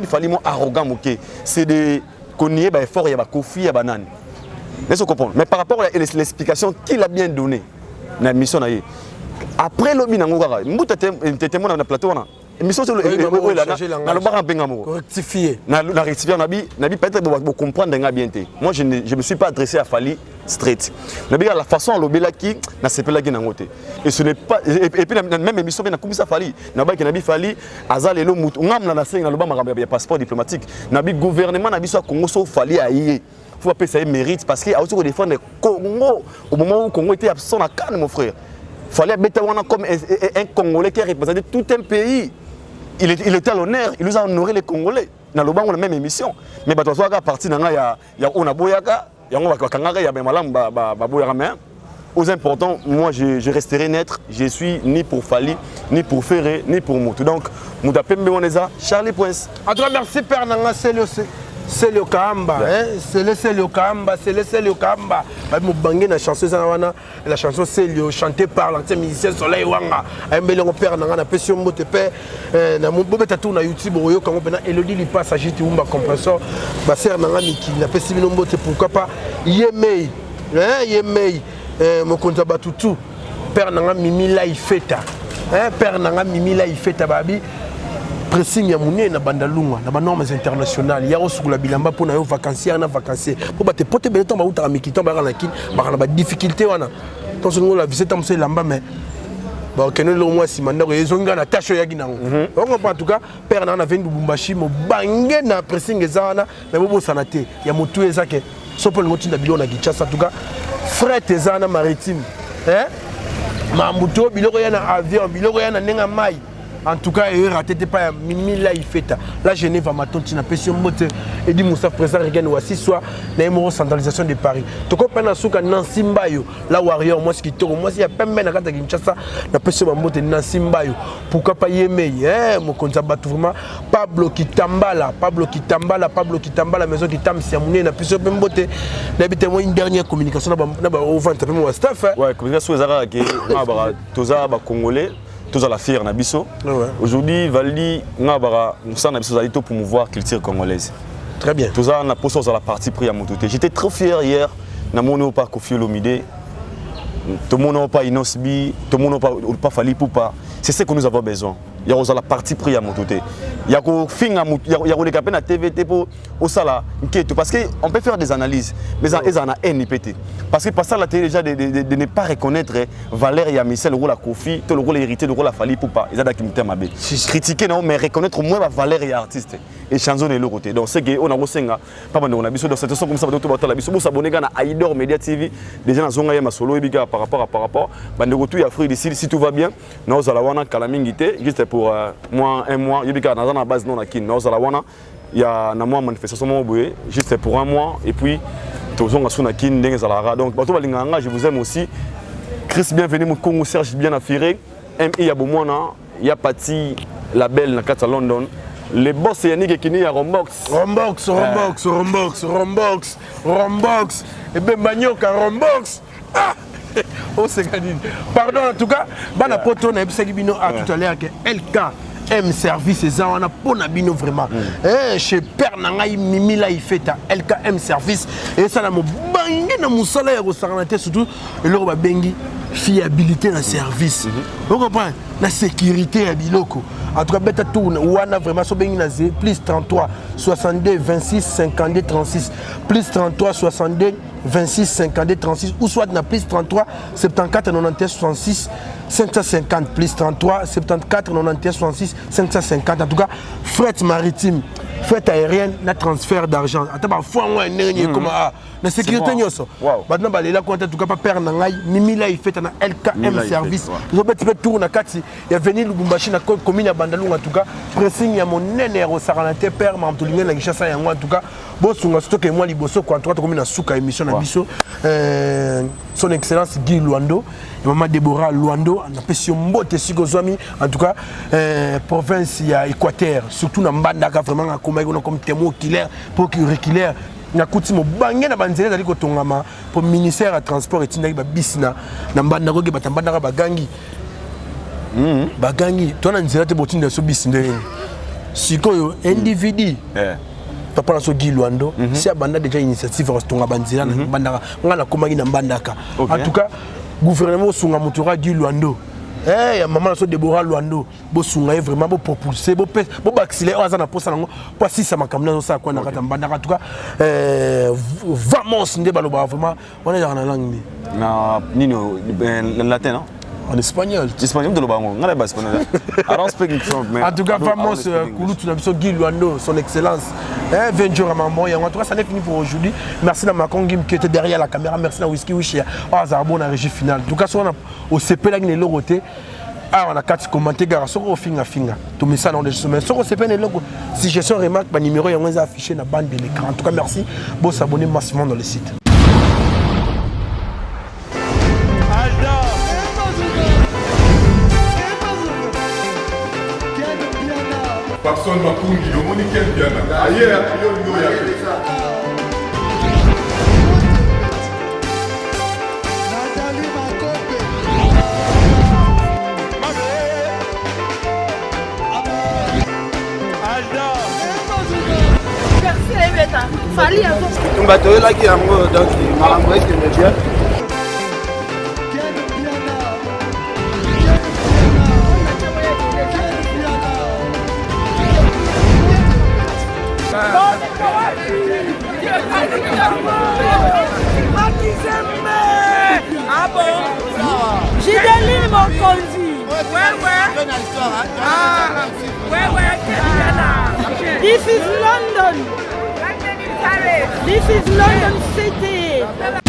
fallait arrogant, c'est de connaître l'effort, il y a Kofi, il y a banane. Mais par rapport à l'explication qu'il a bien donnée dans l'émission, après le binangora, tu étais mon plateau. Émission sur le rectifier. La rectifier, peut-être comprendre bien. Moi, je ne me suis pas adressé à Fally straight. La façon dont la qui n'a pas la guinée. Et ce n'est pas. Et puis, même émission, on a commencé à Fally. Nabi Fally, Azal et l'homme, on a un passeport diplomatique. Nabi gouvernement, Nabi soit Congo, sauf Fally à y. Il faut appeler ça mérite parce qu'il y a aussi défendre le Congo au moment où le Congo était absent à Cannes, mon frère. Il fallait mettre comme un Congolais qui représentait tout un pays. Il était à l'honneur, il nous a honoré les Congolais. Dans le banc, on a la même émission. Mais quand on a parti, il y a Onaboyaka, il y a Wakangara, il y a Malam Baboyarame. Aux importants, moi je resterai net. Je suis ni pour Fally, ni pour Ferré, ni pour Moutou. Donc, Mouta Pembe Waneza, Charlie Points. En tout cas, merci Père Nanga, c'est le Kamba, c'est le Kamba, c'est le Kamba. La chanson, la chanson c'est le chanté par l'ancien musicien Soleil Wanga. Un père Nanga, na pression mote père, na mon bobé tatou na YouTube, oyo quand on Elodie li passe agite umba compresseur, ba sœur Nanga Miki, na pesi bino mote pourquoi pas Yemei, Yemei, mon konza batutu, père Nanga Mimi la ifeta, père Nanga Mimi la ifeta babi. Pressing ya mouné na bandalunga na normes internationales ya osukula bilamba pour na yo vacancier na vacancier pour te porter bien temps ba uta mikiton ba na kin ba na ba difficulté wana donc on la visite tam c'est lamba mais ba kenelo le mois si manda ko ezonga na tâche ya ginango on comprend en tout cas père na venu Lubumbashi mo bangé na pressing ezana mais bobo sanate ya motu ezake sopol ngoti na bilona Kinshasa en tout cas fret ezana maritime mambuto biloko ya na avion biloko ya na nenga mai. En tout cas, il raté pas Mimi là il fait la Genève à Matonti na pression mote et dit Moussa président Regan ou assis soit la centralisation de Paris. Tu comprends na souka Nancy Mbayo la warrior moi ce qui tourne moi il y a pas même na kata Kinshasa na pression mote Nancy Mbayo pourquoi pas Yemei mon konza batu vraiment Pablo Kitambala maison qui tam si amouné na pression même mote d'habiter moi une dernière communication na ba au ventre moi staff ouais communication ezara que ba toza ba congolais tous à la fière Nabiso. Aujourd'hui, Valdi, nous sommes pour promouvoir la culture congolaise. Très bien. Tous à la posture à la partie pris à mon touté. J'étais trop fier hier. Nous n'avons pas Kofi Olomide. Tout le monde n'a pas Inosbi. Tout le monde n'a pas Fally Ipupa. C'est ce que nous avons besoin. Il y a la partie pris à mon touté. Il y a des capins à TVT pour au sala. Parce qu'on peut faire des analyses, mais ils en ont un IPT. Parce que par ça, la télé déjà de ne pas reconnaître Valère et Michel, le rôle à Kofi, le rôle hérité, le rôle à Fally Ipupa. Ils ont des critiquer, non, mais reconnaître moins Valère et artiste. Et chanson de l'autre côté. Donc c'est qu'on a reçu pas mal de biso dans cette façon comme ça on a biso pour s'abonner à Idor Media TV. Déjà dans zonga ma solo et par rapport bande retour ya fruit d'ici si tout va bien. Nous allons wana kalamingité juste pour moi un mois yebika dans la base non na kin. Nous allons wana il y a na mois manifestation mo boye juste pour un mois et puis tozonga suna kin ndenge zalara. Donc bato balinganga je vous aime aussi. Chris bienvenue mon Congo Serge bien affiré. MI ya bomona ya parti label na kata London. Les boss c'est Yannick qui est à Rombox. Rombox. Et bien Magnoc à Rombox. Oh c'est gagné. Pardon en tout cas, bana poto na ebisa bino à tout à l'heure que LK M service ça on a pour bino vraiment. Chez Père Nangai Mimi là il fait ta LKM service et ça na mo bangé na musala ya restaurant surtout et le ba bengi fiabilité dans service. Vous comprenez? La sécurité à biloko. En tout cas, beta tourne ou on a vraiment so bengi na plus 33 62 26 52 36 plus 33 62 26 52 36 ou soit na plus 33 74 91 66 550 plus 33 74 91 66 550. En tout cas, fret maritime, fret aérienne, na transfert d'argent. Attends, parfois on a un comme la sécurité nyoso. Maintenant bah là quand en tout cas pas perdre nangai, mimi là il fait un LKM service. Ils ont petit peu tour na kati, il y a venu Lubumbashi na commune ya Bandalou en tout cas, pressing ya mon nene au Saranate père Mamtolingé na Kishasa ya en tout cas, bosunga stock et moi liboso quand toi comme na suka émission na biso. Son excellence Guy Luando, maman Déborah Luando, on a fait mbote Sigozami, en tout cas, province Équateur, surtout dans Mbandaka, vraiment, comme témoin oculaire, procureur oculaire. Na kuti mo bangé na banzela dali ko tongama pour ministère à transport et tindaki ba bisna na Mbandaka ke batambandaka bagangi. Bagangi, toi na nzela te botinda so bisinde. Sikoyo individu. Papa so Guy Luando, si abanda déjà initiative Rostonga Banzila na Mbandaka, ngana komaki na Mbandaka. En tout cas, gouvernement sunga motora Guy Luando. Eh maman so Déborah Luando, bo sunga vraiment bo propulser, bo accélérer azana posa nango, pas si ça makamna ça quoi na kata Mbandaka. En tout cas, vamos ndé baloba vraiment, on est dans la langue ni. Na nino latin non? En espagnol. Espagnol de l'Obango. On a pas espagnol. I don't speak French, mais. En tout cas, vraiment, Kouloutou Nabiso Guy Luando, son excellence. 20 jours à maman. Et en tout cas, ça n'est fini pour aujourd'hui. Merci à Macon Gim qui était derrière la caméra. Merci à Whisky Wish. Ah, Zarbo, la régie finale. En tout cas, on a au CP là, il est ah, on a 4 commentaires, gars, sur au finger. Tout mais ça dans les semaines. Sur au CP, si j'ai son remarque, le numéro est affiché dans la bande de l'écran. En tout cas, merci. Bon, s'abonner massivement dans le site. Papson Mapungi, le monde qui est bien. Ailleurs, il y a Fali avant. On va te relayer un mot donc Maramboy qui me bien. Ah bon? Gideline mon conduit. Ouais. Ah, ouais. This is London. This is London City.